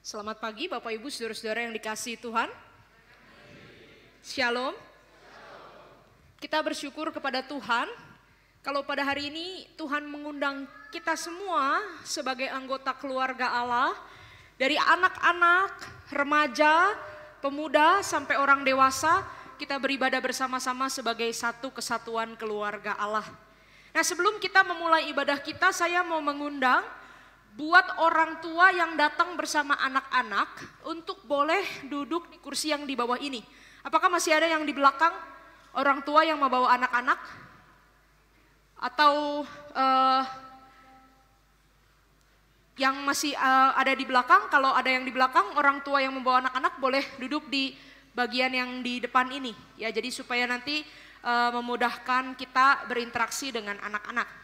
Selamat pagi Bapak Ibu Saudara-saudara yang dikasihi Tuhan. Shalom. Kita bersyukur kepada Tuhan kalau pada hari ini Tuhan mengundang kita semua sebagai anggota keluarga Allah, dari anak-anak, remaja, pemuda sampai orang dewasa, kita beribadah bersama-sama sebagai satu kesatuan keluarga Allah. Nah, sebelum kita memulai ibadah kita, saya mau mengundang buat orang tua yang datang bersama anak-anak untuk boleh duduk di kursi yang di bawah ini. Apakah masih ada yang di belakang orang tua yang membawa anak-anak? Atau yang masih ada di belakang? Kalau ada yang di belakang, orang tua yang membawa anak-anak boleh duduk di bagian yang di depan ini. Ya, jadi supaya nanti memudahkan kita berinteraksi dengan anak-anak.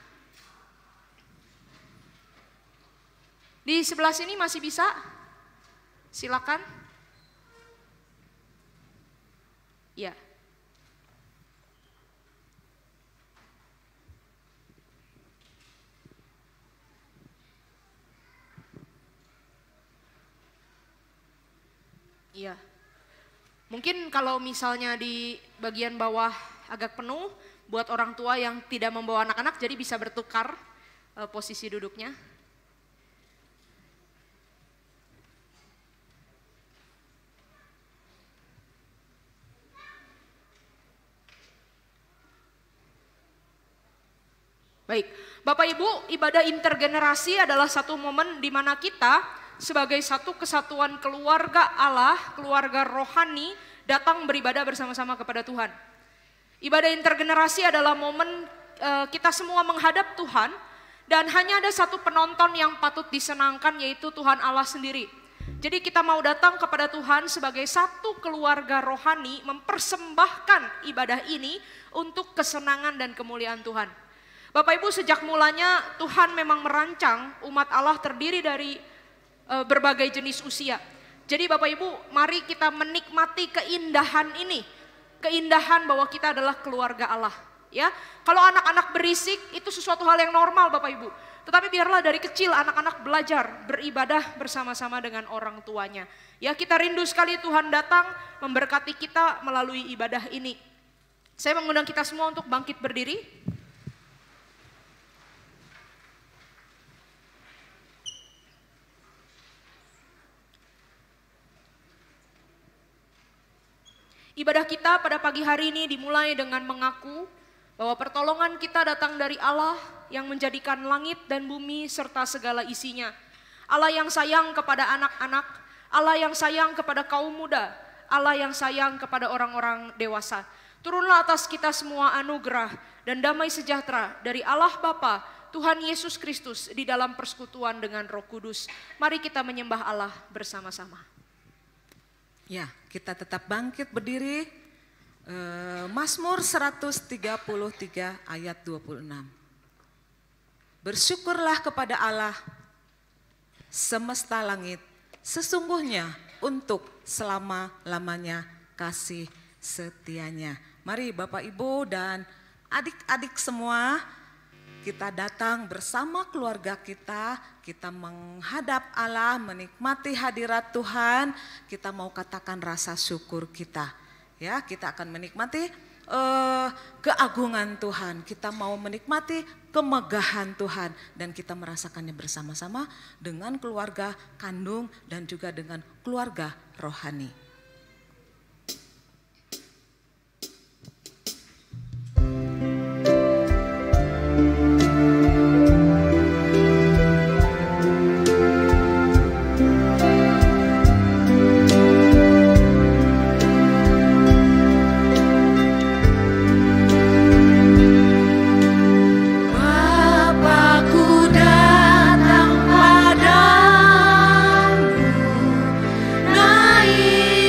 Di sebelah sini masih bisa? Silakan. Ya. Iya. Mungkin kalau misalnya di bagian bawah agak penuh, buat orang tua yang tidak membawa anak-anak jadi bisa bertukar posisi duduknya. Baik, Bapak Ibu, ibadah intergenerasi adalah satu momen di mana kita sebagai satu kesatuan keluarga Allah, keluarga rohani, datang beribadah bersama-sama kepada Tuhan. Ibadah intergenerasi adalah momen kita semua menghadap Tuhan dan hanya ada satu penonton yang patut disenangkan, yaitu Tuhan Allah sendiri. Jadi kita mau datang kepada Tuhan sebagai satu keluarga rohani, mempersembahkan ibadah ini untuk kesenangan dan kemuliaan Tuhan. Bapak Ibu, sejak mulanya Tuhan memang merancang umat Allah terdiri dari berbagai jenis usia. Jadi Bapak Ibu, mari kita menikmati keindahan ini. Keindahan bahwa kita adalah keluarga Allah. Ya, kalau anak-anak berisik itu sesuatu hal yang normal Bapak Ibu. Tetapi biarlah dari kecil anak-anak belajar beribadah bersama-sama dengan orang tuanya. Ya, kita rindu sekali Tuhan datang memberkati kita melalui ibadah ini. Saya mengundang kita semua untuk bangkit berdiri. Ibadah kita pada pagi hari ini dimulai dengan mengaku bahwa pertolongan kita datang dari Allah yang menjadikan langit dan bumi serta segala isinya. Allah yang sayang kepada anak-anak, Allah yang sayang kepada kaum muda, Allah yang sayang kepada orang-orang dewasa. Turunlah atas kita semua anugerah dan damai sejahtera dari Allah Bapa, Tuhan Yesus Kristus di dalam persekutuan dengan Roh Kudus. Mari kita menyembah Allah bersama-sama. Ya, kita tetap bangkit berdiri. Mazmur 133 ayat 26. Bersyukurlah kepada Allah semesta langit, sesungguhnya untuk selama-lamanya kasih setianya. Mari Bapak Ibu dan adik-adik semua, kita datang bersama keluarga kita menghadap Allah, menikmati hadirat Tuhan, kita mau katakan rasa syukur kita. Ya, kita akan menikmati keagungan Tuhan, kita mau menikmati kemegahan Tuhan dan kita merasakannya bersama-sama dengan keluarga kandung dan juga dengan keluarga rohani. Naik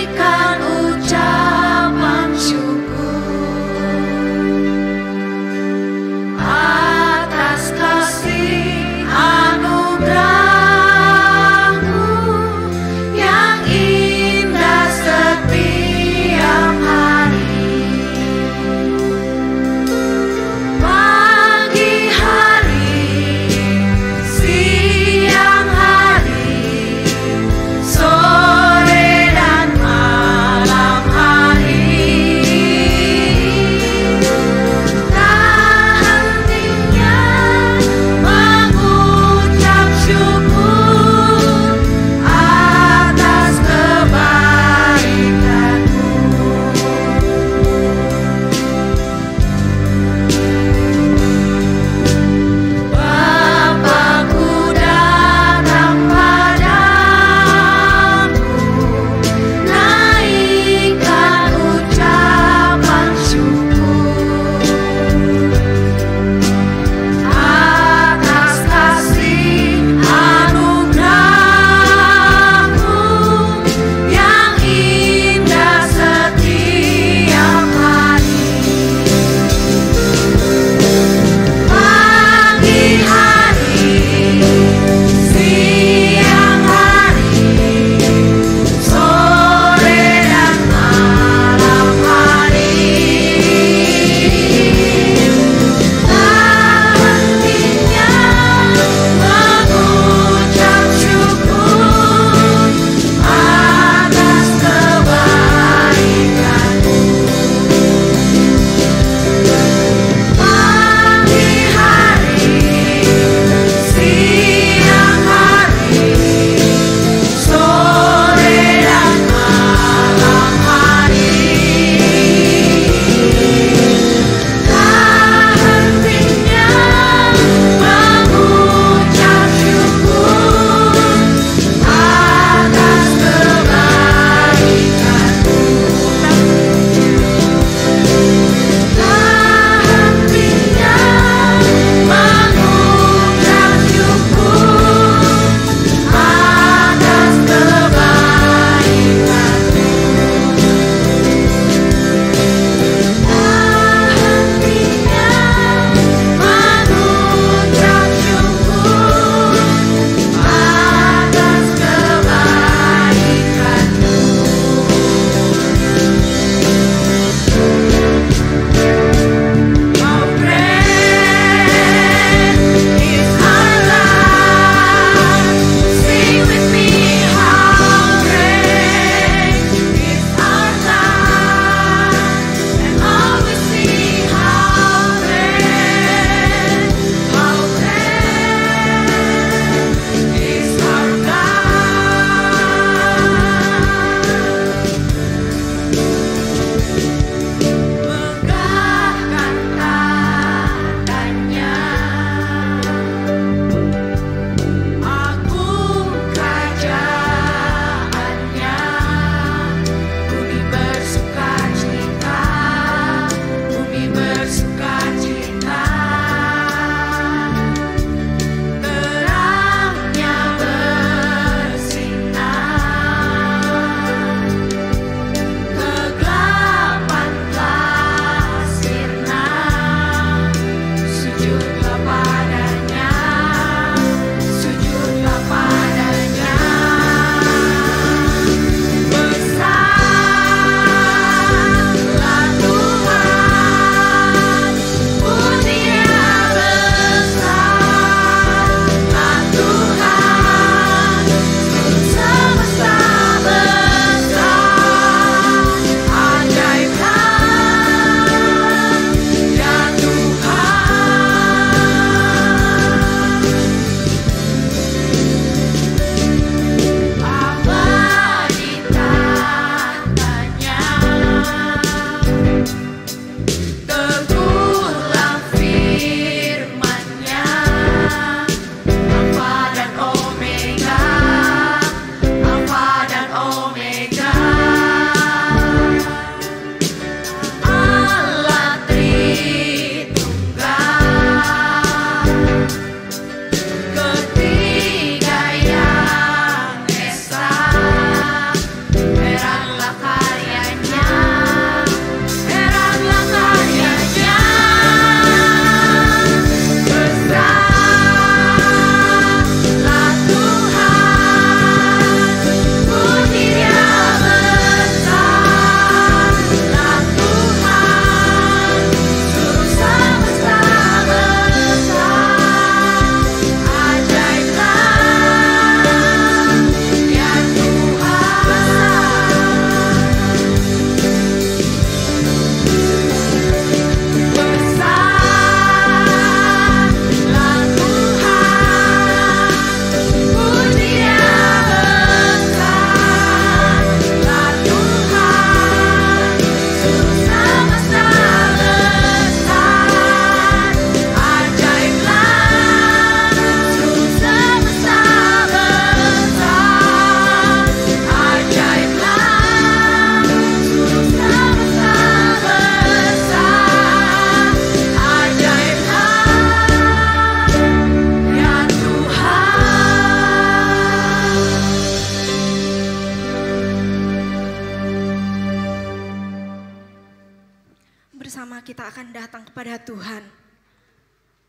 kita akan datang kepada Tuhan,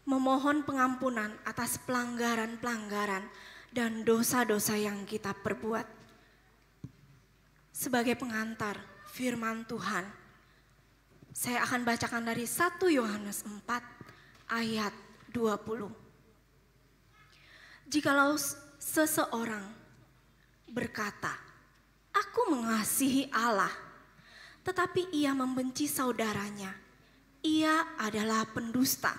memohon pengampunan atas pelanggaran-pelanggaran dan dosa-dosa yang kita perbuat. Sebagai pengantar firman Tuhan, saya akan bacakan dari 1 Yohanes 4 ayat 20. Jikalau seseorang berkata, "Aku mengasihi Allah," tetapi ia membenci saudaranya, ia adalah pendusta.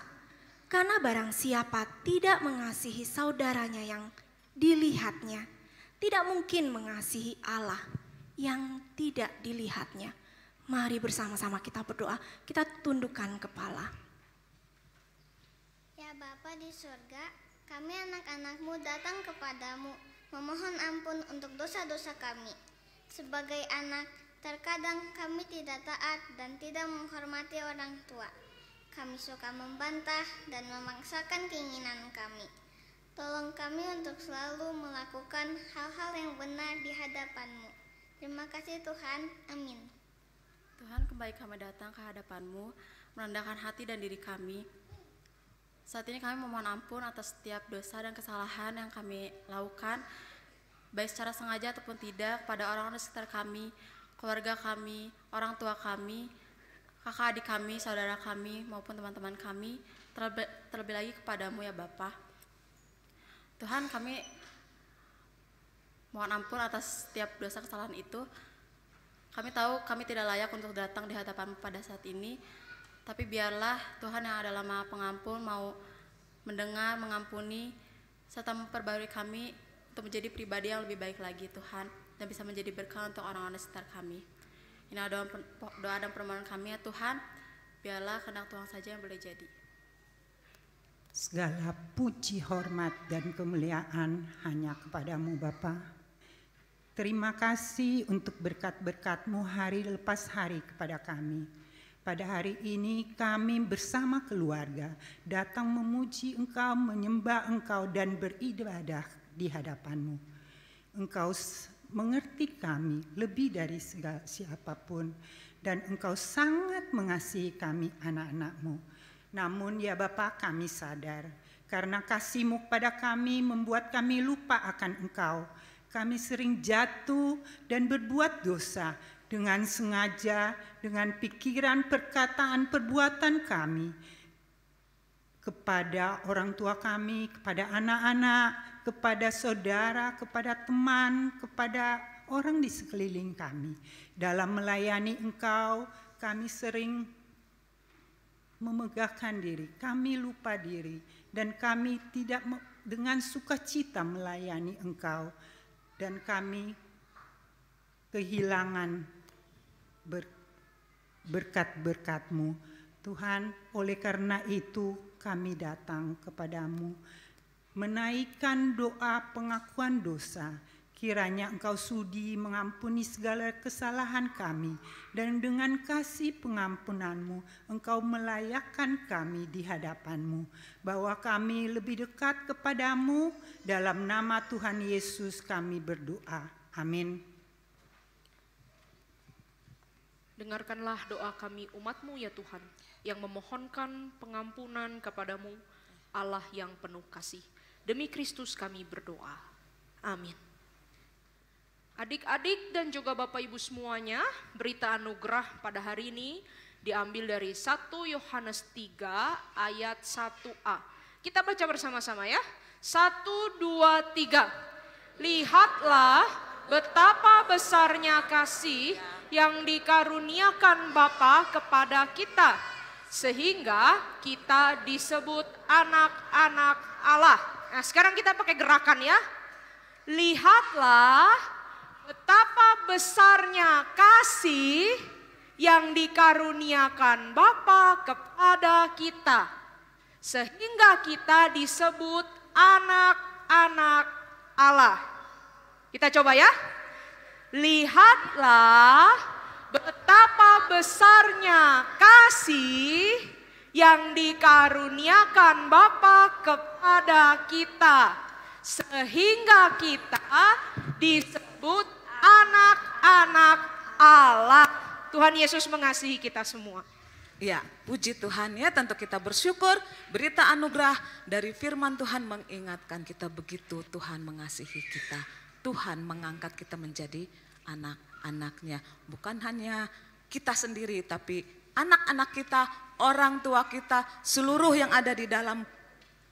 Karena barang siapa tidak mengasihi saudaranya yang dilihatnya, tidak mungkin mengasihi Allah yang tidak dilihatnya. Mari bersama-sama kita berdoa, kita tundukkan kepala. Ya Bapa di surga, kami anak-anak-Mu datang kepadamu, memohon ampun untuk dosa-dosa kami. Sebagai anak, terkadang kami tidak taat dan tidak menghormati orang tua. Kami suka membantah dan memaksakan keinginan kami. Tolong kami untuk selalu melakukan hal-hal yang benar di hadapan-Mu. Terima kasih Tuhan, amin. Tuhan, kembali kami datang ke hadapan-Mu, merendahkan hati dan diri kami. Saat ini kami memohon ampun atas setiap dosa dan kesalahan yang kami lakukan, baik secara sengaja ataupun tidak, pada orang-orang di sekitar kami, keluarga kami, orang tua kami, kakak adik kami, saudara kami, maupun teman-teman kami, terlebih lagi kepadamu ya Bapa. Tuhan, kami mohon ampun atas setiap dosa kesalahan itu. Kami tahu kami tidak layak untuk datang di hadapan-Mu pada saat ini, tapi biarlah Tuhan yang adalah Maha Pengampun mau mendengar, mengampuni, serta memperbarui kami untuk menjadi pribadi yang lebih baik lagi Tuhan, dan bisa menjadi berkah untuk orang-orang di sekitar kami. Ini adalah doa dan permohonan kami ya Tuhan, biarlah kehendak Tuhan saja yang boleh jadi. Segala puji, hormat, dan kemuliaan hanya kepadamu Bapa. Terima kasih untuk berkat-berkat-Mu hari lepas hari kepada kami. Pada hari ini kami bersama keluarga datang memuji Engkau, menyembah Engkau, dan beribadah di hadapan-Mu. Engkau mengerti kami lebih dari segala siapapun, dan Engkau sangat mengasihi kami anak-anak-Mu. Namun ya Bapa, kami sadar karena kasih-Mu kepada kami membuat kami lupa akan Engkau. Kami sering jatuh dan berbuat dosa dengan sengaja, dengan pikiran, perkataan, perbuatan kami kepada orang tua kami, kepada anak-anak, kepada saudara, kepada teman, kepada orang di sekeliling kami. Dalam melayani Engkau, kami sering memegahkan diri, kami lupa diri, dan kami tidak dengan sukacita melayani Engkau, dan kami kehilangan berkat-berkat-Mu. Tuhan, oleh karena itu kami datang kepadamu, menaikkan doa pengakuan dosa. Kiranya Engkau sudi mengampuni segala kesalahan kami, dan dengan kasih pengampunan-Mu Engkau melayakkan kami di hadapan-Mu, bahwa kami lebih dekat kepadamu. Dalam nama Tuhan Yesus kami berdoa. Amin. Dengarkanlah doa kami umat-Mu ya Tuhan, yang memohonkan pengampunan kepadamu, Allah yang penuh kasih. Demi Kristus kami berdoa. Amin. Adik-adik dan juga Bapak Ibu semuanya, berita anugerah pada hari ini diambil dari 1 Yohanes 3 ayat 1a. Kita baca bersama-sama ya. 1, 2, 3. Lihatlah betapa besarnya kasih yang dikaruniakan Bapa kepada kita, sehingga kita disebut anak-anak Allah. Nah, sekarang kita pakai gerakan ya. Lihatlah betapa besarnya kasih yang dikaruniakan Bapa kepada kita, sehingga kita disebut anak-anak Allah. Kita coba ya. Lihatlah betapa besarnya kasih yang dikaruniakan Bapa kepada kita, sehingga kita disebut anak-anak Allah. Tuhan Yesus mengasihi kita semua. Ya, puji Tuhan ya, tentu kita bersyukur berita anugerah dari firman Tuhan mengingatkan kita begitu Tuhan mengasihi kita. Tuhan mengangkat kita menjadi anak-anaknya. Bukan hanya kita sendiri tapi anak-anak kita, orang tua kita, seluruh yang ada di dalam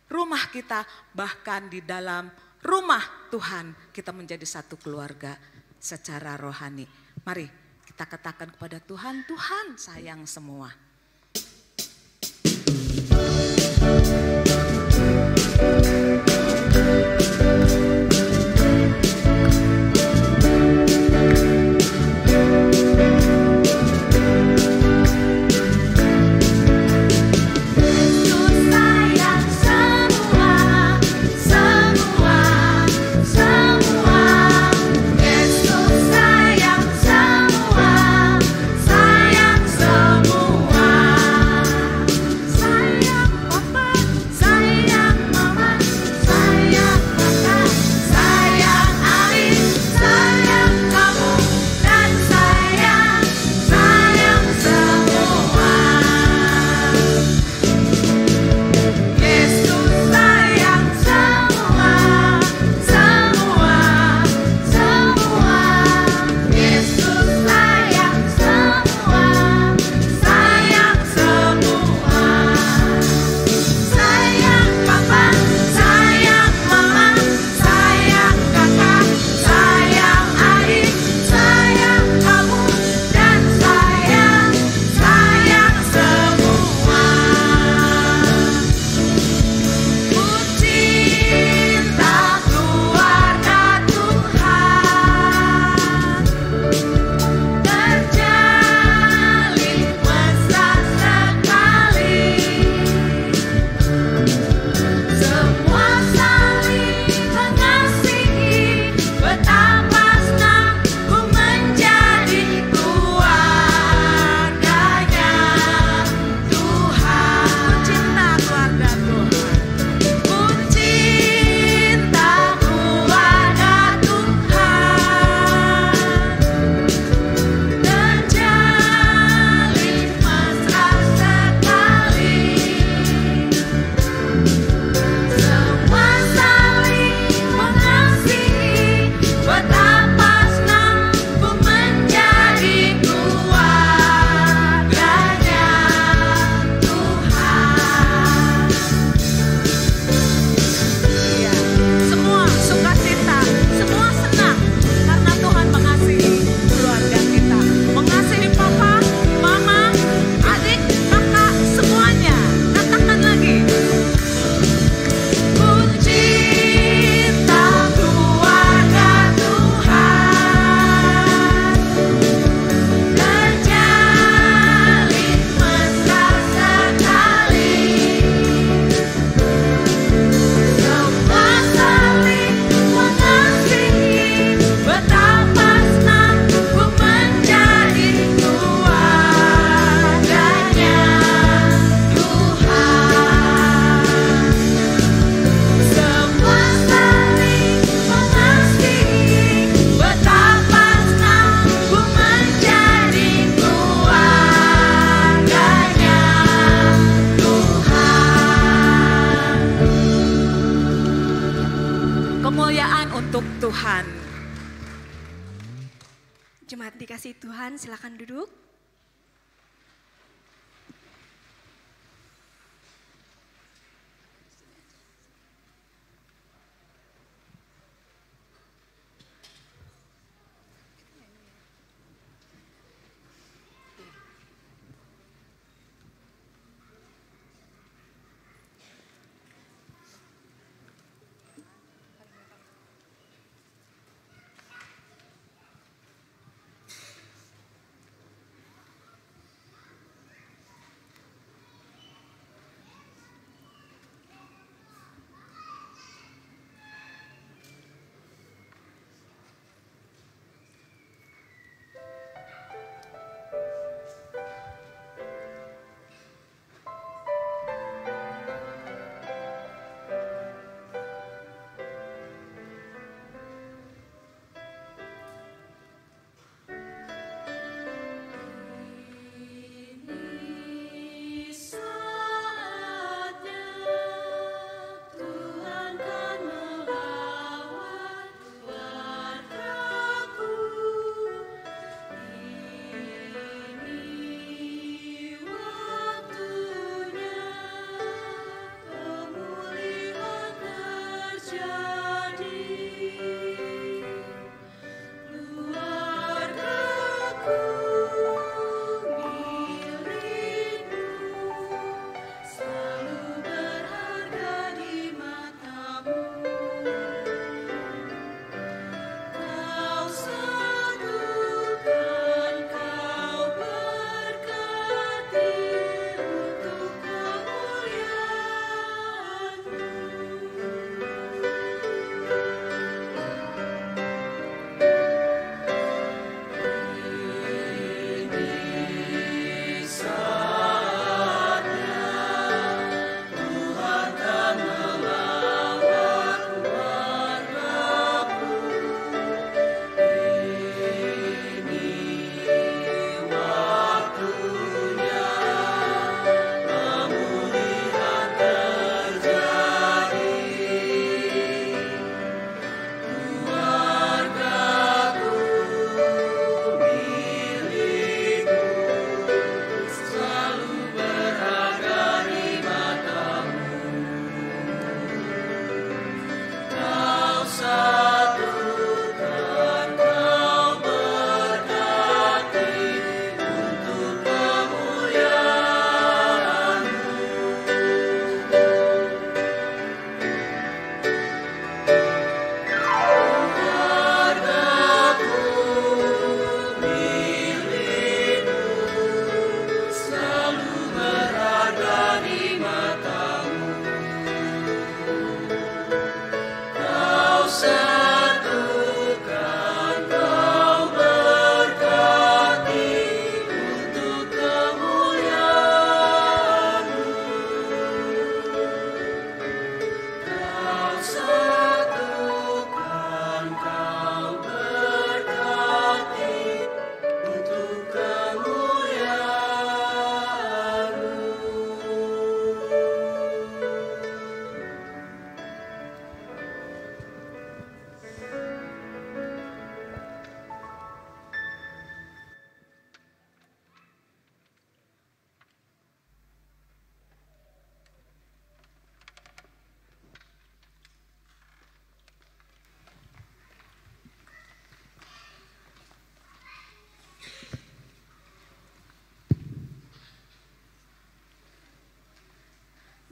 rumah kita, bahkan di dalam rumah Tuhan kita menjadi satu keluarga secara rohani. Mari kita katakan kepada Tuhan, Tuhan sayang semua. Tuhan. Jemaat dikasih Tuhan, silakan duduk.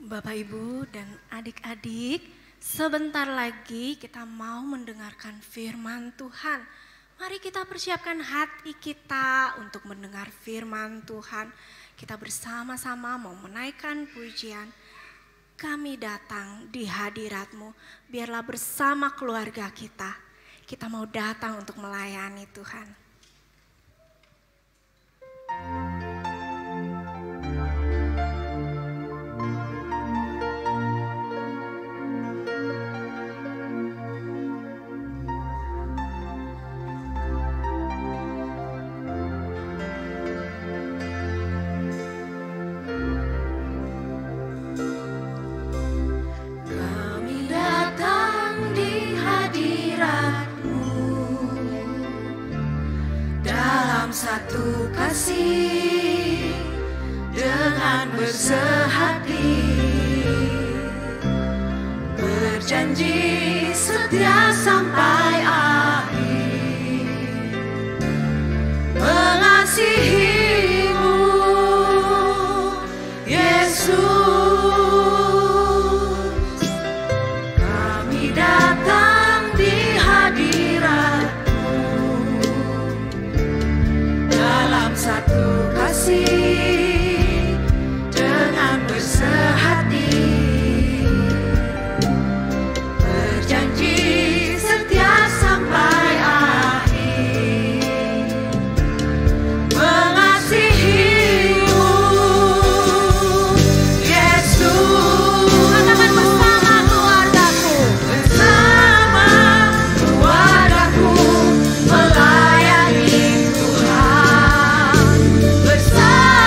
Bapak, Ibu, dan adik-adik, sebentar lagi kita mau mendengarkan firman Tuhan. Mari kita persiapkan hati kita untuk mendengar firman Tuhan. Kita bersama-sama mau menaikkan pujian. Kami datang di hadirat-Mu, biarlah bersama keluarga kita. Kita mau datang untuk melayani Tuhan. Satu kasih dengan bersehati, berjanji setia sampai akhir, mengasihimu Yesus. Kami datang di hadirat satu kasih dengan bersehati, berjanji setia sampai akhir, mengasihimu Yesus. Katakan bersama keluargaku, bersama keluargaku melayani Tuhan. Bersama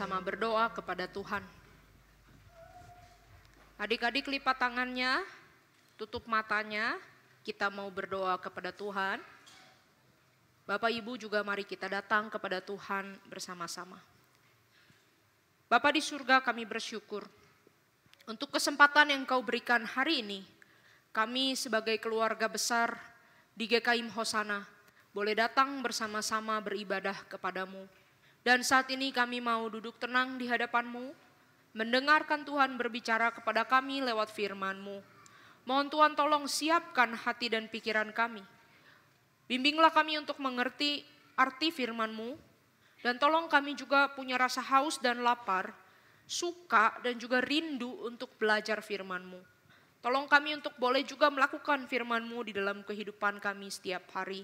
bersama-sama berdoa kepada Tuhan. Adik-adik lipat tangannya, tutup matanya, kita mau berdoa kepada Tuhan. Bapak Ibu juga mari kita datang kepada Tuhan bersama-sama. Bapa di surga, kami bersyukur untuk kesempatan yang Kau berikan hari ini. Kami sebagai keluarga besar di GKIM Hosana boleh datang bersama-sama beribadah kepadamu. Dan saat ini kami mau duduk tenang di hadapan-Mu, mendengarkan Tuhan berbicara kepada kami lewat firman-Mu. Mohon Tuhan tolong siapkan hati dan pikiran kami. Bimbinglah kami untuk mengerti arti firman-Mu. Dan tolong kami juga punya rasa haus dan lapar, suka dan juga rindu untuk belajar firman-Mu. Tolong kami untuk boleh juga melakukan firman-Mu di dalam kehidupan kami setiap hari.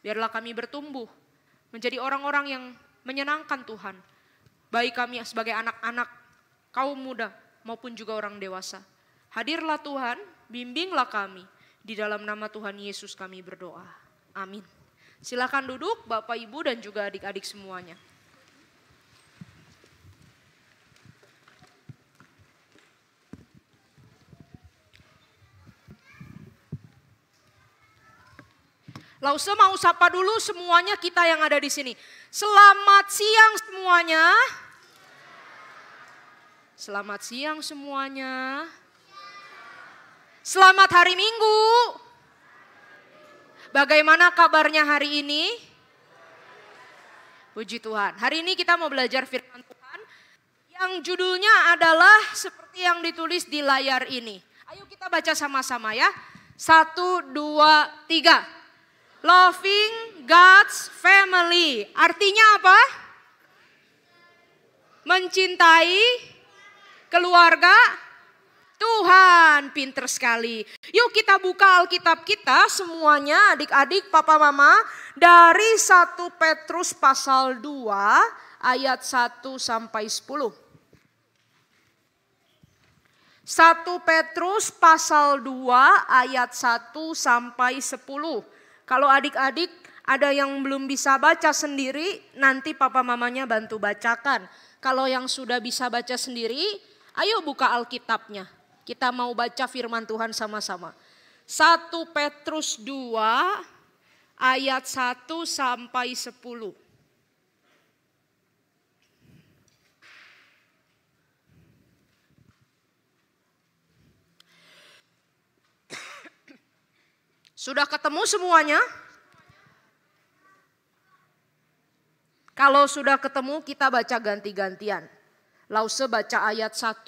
Biarlah kami bertumbuh menjadi orang-orang yang menyenangkan Tuhan. Baik kami sebagai anak-anak, kaum muda maupun juga orang dewasa. Hadirlah Tuhan, bimbinglah kami. Di dalam nama Tuhan Yesus kami berdoa. Amin. Silakan duduk Bapak Ibu dan juga adik-adik semuanya. Lause mau sapa dulu semuanya kita yang ada di sini. Selamat siang semuanya. Selamat siang semuanya. Selamat hari Minggu. Bagaimana kabarnya hari ini? Puji Tuhan. Hari ini kita mau belajar firman Tuhan yang judulnya adalah seperti yang ditulis di layar ini. Ayo kita baca sama-sama ya. 1, 2, 3. Loving God's family. Artinya apa? Mencintai keluarga Tuhan. Pinter sekali. Yuk kita buka Alkitab kita semuanya, adik-adik, papa mama, dari 1 Petrus pasal 2 ayat 1 sampai 10. 1 Petrus pasal 2 ayat 1 sampai 10. Kalau adik-adik ada yang belum bisa baca sendiri, nanti papa mamanya bantu bacakan. Kalau yang sudah bisa baca sendiri, ayo buka Alkitabnya. Kita mau baca firman Tuhan sama-sama. 1 Petrus 2 ayat 1 sampai 10. Sudah ketemu semuanya? Kalau sudah ketemu kita baca ganti-gantian. Lause baca ayat 1,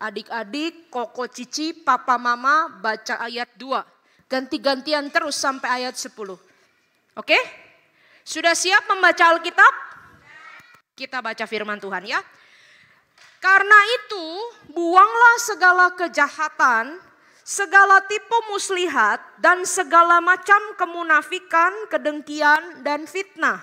adik-adik, koko cici, papa mama baca ayat 2. Ganti-gantian terus sampai ayat 10. Oke? Sudah siap membaca Alkitab? Kita baca firman Tuhan ya. Karena itu buanglah segala kejahatan, segala tipu muslihat dan segala macam kemunafikan, kedengkian dan fitnah.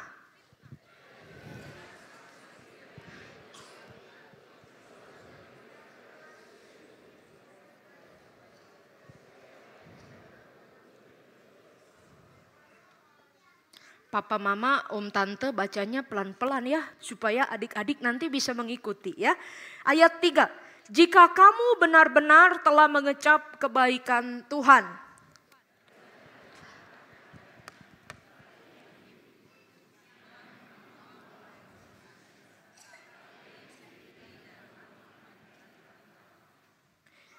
Papa, mama, om, tante bacanya pelan-pelan ya. Supaya adik-adik nanti bisa mengikuti ya. Ayat 3. Jika kamu benar-benar telah mengecap kebaikan Tuhan.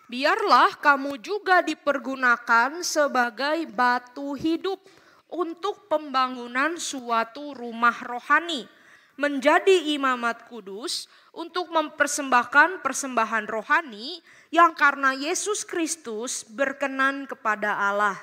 Biarlah kamu juga dipergunakan sebagai batu hidup untuk pembangunan suatu rumah rohani, menjadi imamat kudus untuk mempersembahkan persembahan rohani yang karena Yesus Kristus berkenan kepada Allah.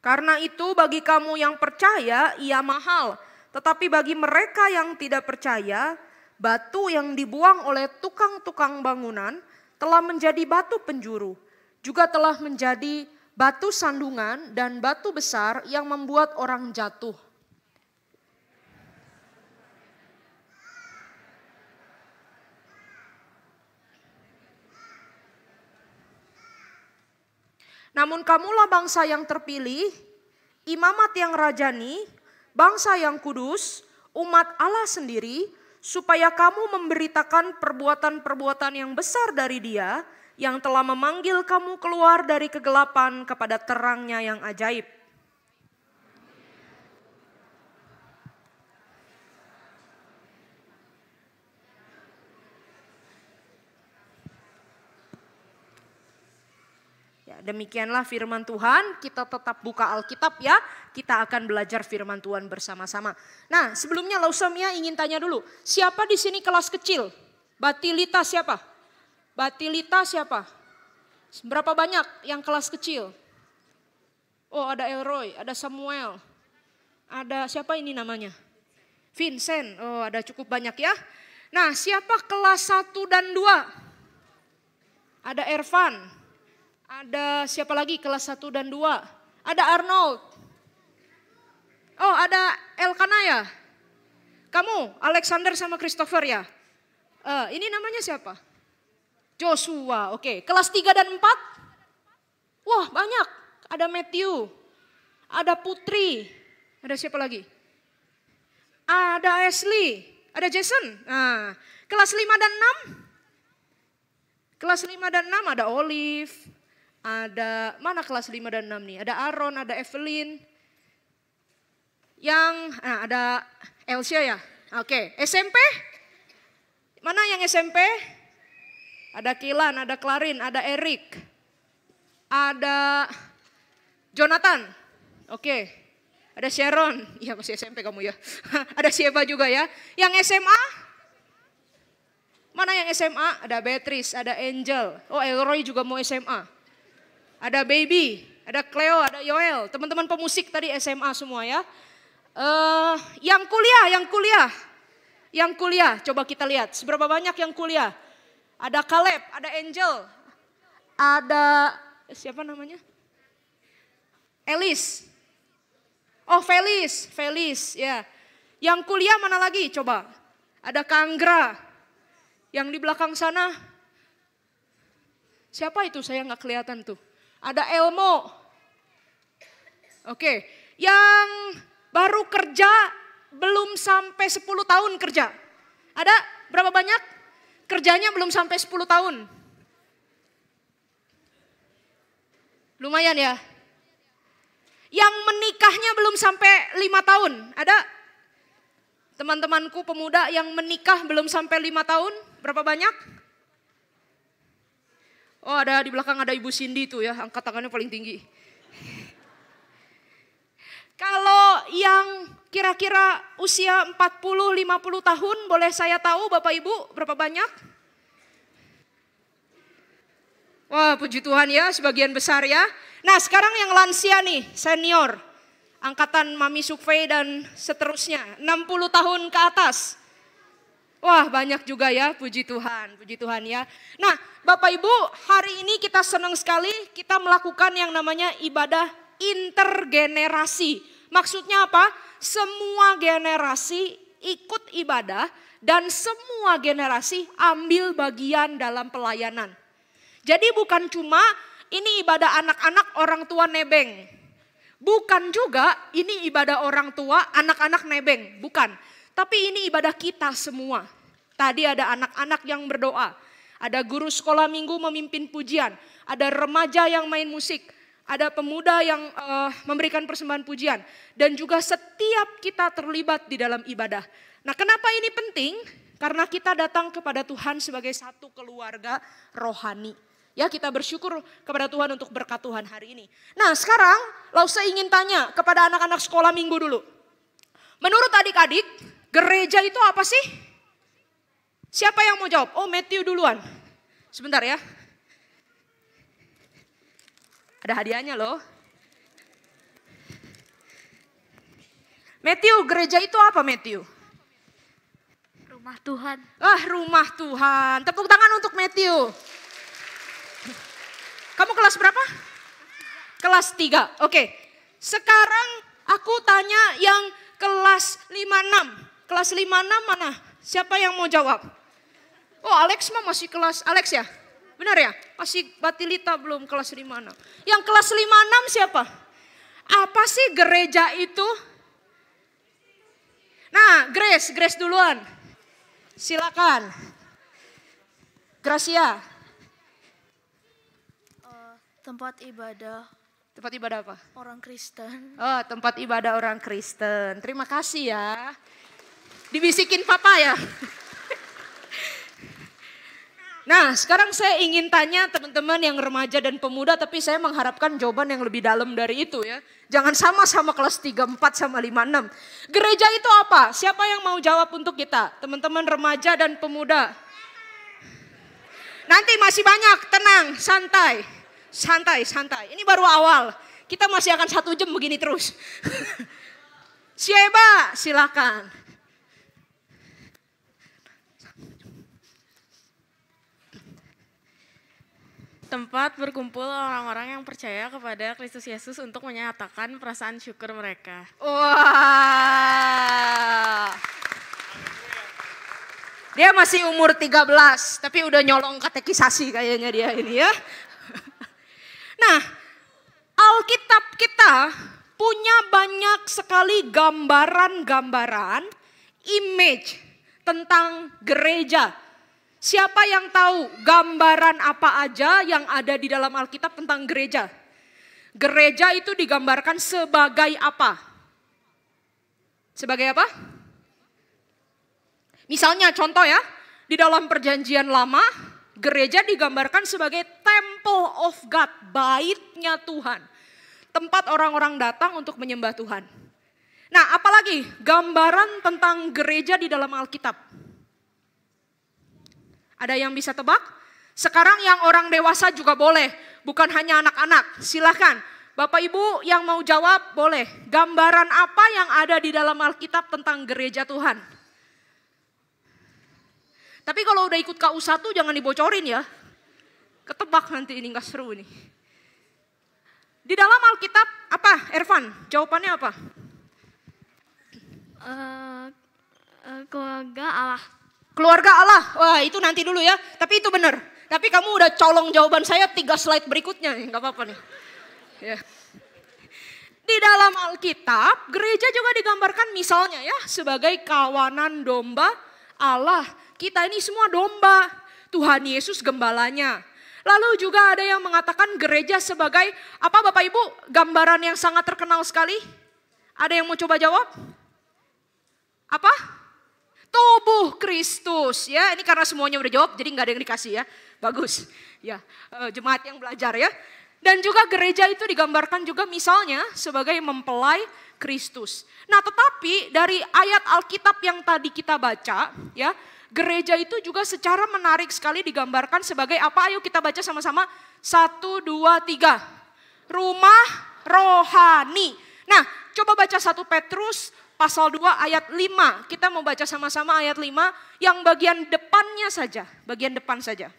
Karena itu bagi kamu yang percaya ia mahal, tetapi bagi mereka yang tidak percaya, batu yang dibuang oleh tukang-tukang bangunan telah menjadi batu penjuru, juga telah menjadi batu sandungan dan batu besar yang membuat orang jatuh. Namun kamulah bangsa yang terpilih, imamat yang rajani, bangsa yang kudus, umat Allah sendiri, supaya kamu memberitakan perbuatan-perbuatan yang besar dari Dia yang telah memanggil kamu keluar dari kegelapan kepada terangnya yang ajaib. Demikianlah firman Tuhan, kita tetap buka Alkitab ya, kita akan belajar firman Tuhan bersama-sama. Nah, sebelumnya Lausomia ingin tanya dulu, siapa di sini kelas kecil? Batilita siapa? Batilita siapa? Berapa banyak yang kelas kecil? Oh, ada Elroy, ada Samuel, ada siapa ini namanya? Vincent, oh ada cukup banyak ya. Nah, siapa kelas 1 dan 2? Ada Ervan. Ada siapa lagi kelas 1 dan 2? Ada Arnold. Oh ada Elkanaya. Kamu Alexander sama Christopher ya? Ini namanya siapa? Joshua, oke. Kelas 3 dan 4? Wah banyak. Ada Matthew. Ada Putri. Ada siapa lagi? Ada Ashley. Ada Jason. Nah, kelas 5 dan 6? Kelas 5 dan 6 ada Olive. Ada, mana kelas 5 dan 6 nih? Ada Aaron, ada Evelyn. Ada Elsia ya? Oke, SMP? Mana yang SMP? Ada Kilan, ada Clarin, ada Eric. Ada Jonathan. Oke. Ada Sharon. Iya masih SMP kamu ya. Ada Sieba juga ya. Yang SMA? Mana yang SMA? Ada Beatrice, ada Angel. Oh Elroy juga mau SMA. Ada Baby, ada Cleo, ada Yoel. Teman-teman pemusik tadi SMA semua ya. Yang kuliah. Coba kita lihat seberapa banyak yang kuliah. Ada Caleb, ada Angel. Ada siapa namanya? Elis. Oh Felis ya. Yang kuliah mana lagi coba? Ada Kanggra. Yang di belakang sana. Siapa itu saya nggak kelihatan tuh. Ada Elmo. Oke. Yang baru kerja belum sampai 10 tahun kerja. Ada berapa banyak? Kerjanya belum sampai 10 tahun. Lumayan ya. Yang menikahnya belum sampai 5 tahun. Ada teman-temanku pemuda yang menikah belum sampai 5 tahun. Berapa banyak? Oh ada di belakang ada Ibu Cindy tuh ya, angkat tangannya paling tinggi. Kalau yang kira-kira usia 40-50 tahun boleh saya tahu Bapak Ibu berapa banyak? Wah puji Tuhan ya sebagian besar ya. Nah sekarang yang lansia nih senior. Angkatan Mami Sukfei dan seterusnya 60 tahun ke atas. Wah banyak juga ya, puji Tuhan ya. Nah Bapak Ibu hari ini kita senang sekali kita melakukan yang namanya ibadah intergenerasi. Maksudnya apa? Semua generasi ikut ibadah dan semua generasi ambil bagian dalam pelayanan. Jadi bukan cuma ini ibadah anak-anak orang tua nebeng. Bukan juga ini ibadah orang tua anak-anak nebeng, bukan. Tapi ini ibadah kita semua. Tadi ada anak-anak yang berdoa. Ada guru sekolah minggu memimpin pujian. Ada remaja yang main musik. Ada pemuda yang memberikan persembahan pujian. Dan juga setiap kita terlibat di dalam ibadah. Nah kenapa ini penting? Karena kita datang kepada Tuhan sebagai satu keluarga rohani. Ya kita bersyukur kepada Tuhan untuk berkat Tuhan hari ini. Nah sekarang Lausa ingin tanya kepada anak-anak sekolah minggu dulu. Menurut adik-adik, gereja itu apa sih? Siapa yang mau jawab? Oh Matthew duluan. Sebentar ya. Ada hadiahnya loh. Matthew, gereja itu apa Matthew? Rumah Tuhan. Rumah Tuhan. Tepuk tangan untuk Matthew. Kamu kelas berapa? Kelas 3. Oke. Sekarang aku tanya yang kelas 5-6. Kelas 5-6 mana? Siapa yang mau jawab? Oh Alex mah masih kelas, Alex ya? Benar ya? Masih Batilita belum kelas 5-6. Yang kelas 5-6 siapa? Apa sih gereja itu? Nah, Grace duluan. Silakan. Gracia. Tempat ibadah Tempat ibadah apa? orang Kristen. Oh, tempat ibadah orang Kristen. Terima kasih ya. Dibisikin papa ya. Nah, sekarang saya ingin tanya teman-teman yang remaja dan pemuda, tapi saya mengharapkan jawaban yang lebih dalam dari itu ya. Jangan sama-sama kelas 3, 4 sama 5, 6. Gereja itu apa? Siapa yang mau jawab untuk kita? Teman-teman remaja dan pemuda. Nanti masih banyak, tenang, santai. Santai. Ini baru awal. Kita masih akan 1 jam begini terus. Siapa? Silakan. Tempat berkumpul orang-orang yang percaya kepada Kristus Yesus untuk menyatakan perasaan syukur mereka. Wah. Dia masih umur 13, tapi udah nyolong katekisasi kayaknya dia ini ya. Nah, Alkitab kita punya banyak sekali gambaran-gambaran, image tentang gereja. Siapa yang tahu gambaran apa aja yang ada di dalam Alkitab tentang gereja? Gereja itu digambarkan sebagai apa? Sebagai apa? Misalnya contoh ya, di dalam perjanjian lama, gereja digambarkan sebagai temple of God, baitnya Tuhan. Tempat orang-orang datang untuk menyembah Tuhan. Nah, apalagi gambaran tentang gereja di dalam Alkitab? Ada yang bisa tebak? Sekarang yang orang dewasa juga boleh, bukan hanya anak-anak. Silakan, Bapak Ibu yang mau jawab boleh. Gambaran apa yang ada di dalam Alkitab tentang gereja Tuhan? Tapi kalau udah ikut KU1 jangan dibocorin ya. Ketebak nanti ini, gak seru ini. Di dalam Alkitab apa, Ervan? Jawabannya apa? Keluarga Allah. Keluarga Allah. Wah, itu nanti dulu ya. Tapi itu benar. Tapi kamu udah colong jawaban saya 3 slide berikutnya. Gak apa-apa nih. Ya. Di dalam Alkitab, gereja juga digambarkan misalnya ya sebagai kawanan domba Allah. Kita ini semua domba. Tuhan Yesus gembalanya. Lalu juga ada yang mengatakan gereja sebagai apa Bapak Ibu? Gambaran yang sangat terkenal sekali. Ada yang mau coba jawab? Apa? Tubuh Kristus ya, ini karena semuanya udah jawab jadi nggak ada yang dikasih ya, bagus ya, jemaat yang belajar ya. Dan juga gereja itu digambarkan juga misalnya sebagai mempelai Kristus. Nah tetapi dari ayat Alkitab yang tadi kita baca ya, gereja itu juga secara menarik sekali digambarkan sebagai apa? Ayo kita baca sama-sama, 1, 2, 3, rumah rohani. Nah coba baca 1 Petrus Pasal 2 ayat 5, kita mau baca sama-sama ayat 5 yang bagian depannya saja, bagian depan saja.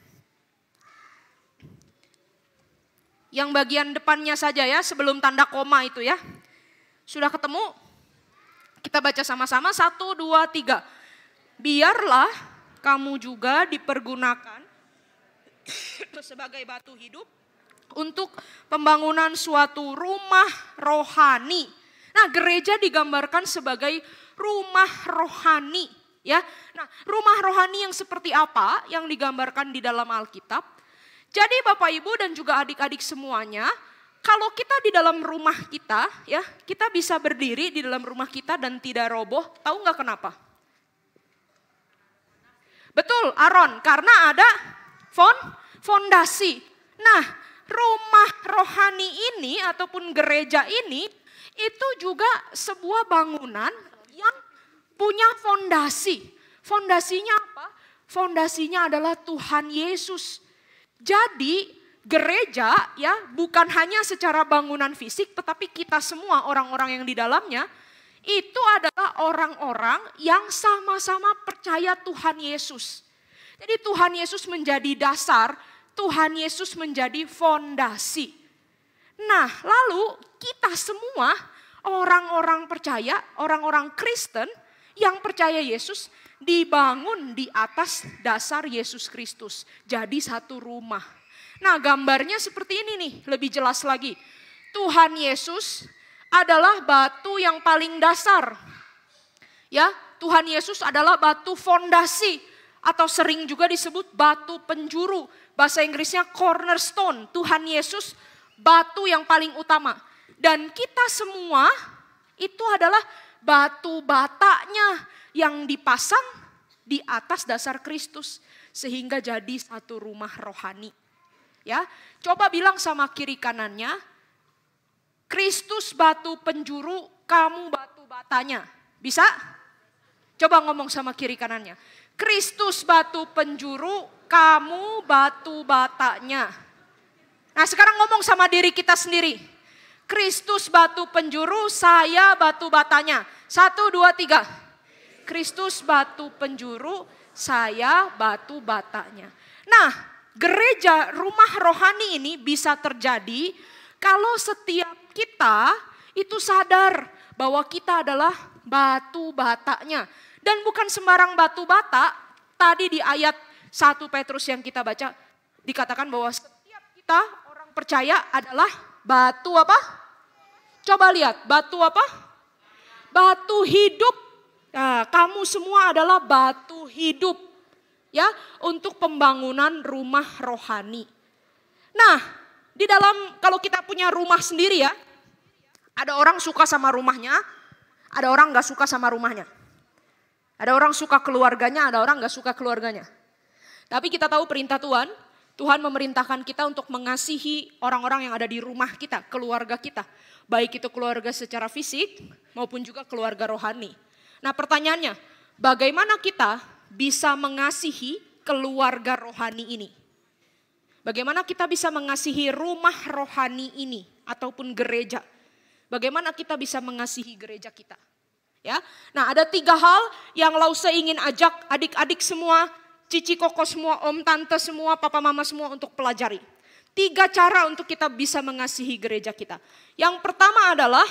Yang bagian depannya saja ya, sebelum tanda koma itu ya. Sudah ketemu? Kita baca sama-sama 1, 2, 3. Biarlah kamu juga dipergunakan sebagai batu hidup untuk pembangunan suatu rumah rohani. Nah, gereja digambarkan sebagai rumah rohani, ya. Nah, rumah rohani yang seperti apa yang digambarkan di dalam Alkitab? Jadi Bapak Ibu dan juga adik-adik semuanya, kalau kita di dalam rumah kita, ya, kita bisa berdiri di dalam rumah kita dan tidak roboh. Tahu nggak kenapa? Betul, Aaron, karena ada fondasi. Nah, rumah rohani ini ataupun gereja ini itu juga sebuah bangunan yang punya fondasi. Fondasinya apa? Fondasinya adalah Tuhan Yesus. Jadi gereja ya bukan hanya secara bangunan fisik, tetapi kita semua orang-orang yang di dalamnya itu adalah orang-orang yang sama-sama percaya Tuhan Yesus. Jadi Tuhan Yesus menjadi dasar, Tuhan Yesus menjadi fondasi. Nah, lalu kita semua orang-orang percaya, orang-orang Kristen yang percaya Yesus, Dibangun di atas dasar Yesus Kristus. Jadi satu rumah. Nah, gambarnya seperti ini nih, lebih jelas lagi. Tuhan Yesus adalah batu yang paling dasar. Ya, Tuhan Yesus adalah batu fondasi atau sering juga disebut batu penjuru. Bahasa Inggrisnya cornerstone. Tuhan Yesus batu yang paling utama. Dan kita semua itu adalah batu batanya yang dipasang di atas dasar Kristus sehingga jadi satu rumah rohani. Ya, coba bilang sama kiri kanannya, Kristus batu penjuru, kamu batu batanya. Bisa? Coba ngomong sama kiri kanannya. Kristus batu penjuru, kamu batu batanya. Nah, sekarang ngomong sama diri kita sendiri. Kristus batu penjuru, saya batu batanya. 1, 2, 3. Kristus batu penjuru, saya batu batanya. Nah, gereja rumah rohani ini bisa terjadi kalau setiap kita itu sadar bahwa kita adalah batu batanya. Dan bukan sembarang batu bata, tadi di ayat 1 Petrus yang kita baca dikatakan bahwa setiap kita orang percaya adalah batu apa? Coba lihat, batu apa? Batu hidup. Nah, kamu semua adalah batu hidup ya untuk pembangunan rumah rohani. Nah, di dalam kalau kita punya rumah sendiri ya, ada orang suka sama rumahnya, ada orang gak suka sama rumahnya. Ada orang suka keluarganya, ada orang gak suka keluarganya. Tapi kita tahu perintah Tuhan, Tuhan memerintahkan kita untuk mengasihi orang-orang yang ada di rumah kita, keluarga kita. Baik itu keluarga secara fisik maupun juga keluarga rohani. Nah, pertanyaannya, bagaimana kita bisa mengasihi keluarga rohani ini? Bagaimana kita bisa mengasihi rumah rohani ini ataupun gereja? Bagaimana kita bisa mengasihi gereja kita? Ya, nah ada 3 hal yang Lause ingin ajak adik-adik semua, cici koko semua, om tante semua, papa mama semua untuk pelajari. 3 cara untuk kita bisa mengasihi gereja kita. Yang pertama adalah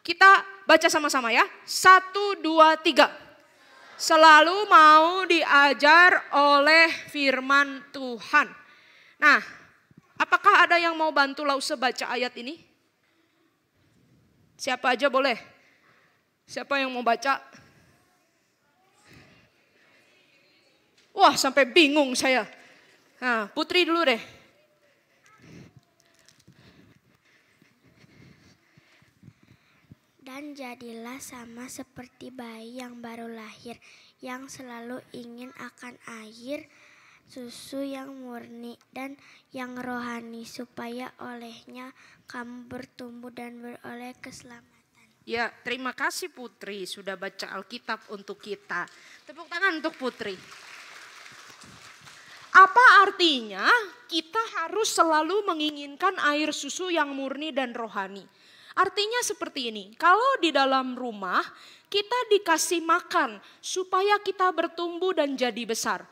kita baca sama-sama ya. 1, 2, 3. Selalu mau diajar oleh firman Tuhan. Nah, apakah ada yang mau bantu Lause baca ayat ini? Siapa aja boleh. Siapa yang mau baca? Wah, sampai bingung saya. Nah, Putri dulu deh. Dan jadilah sama seperti bayi yang baru lahir, yang selalu ingin akan air, susu yang murni dan yang rohani, supaya olehnya kamu bertumbuh dan beroleh keselamatan. Ya, terima kasih Putri sudah baca Alkitab untuk kita. Tepuk tangan untuk Putri. Apa artinya kita harus selalu menginginkan air susu yang murni dan rohani? Artinya seperti ini, kalau di dalam rumah kita dikasih makan supaya kita bertumbuh dan jadi besar.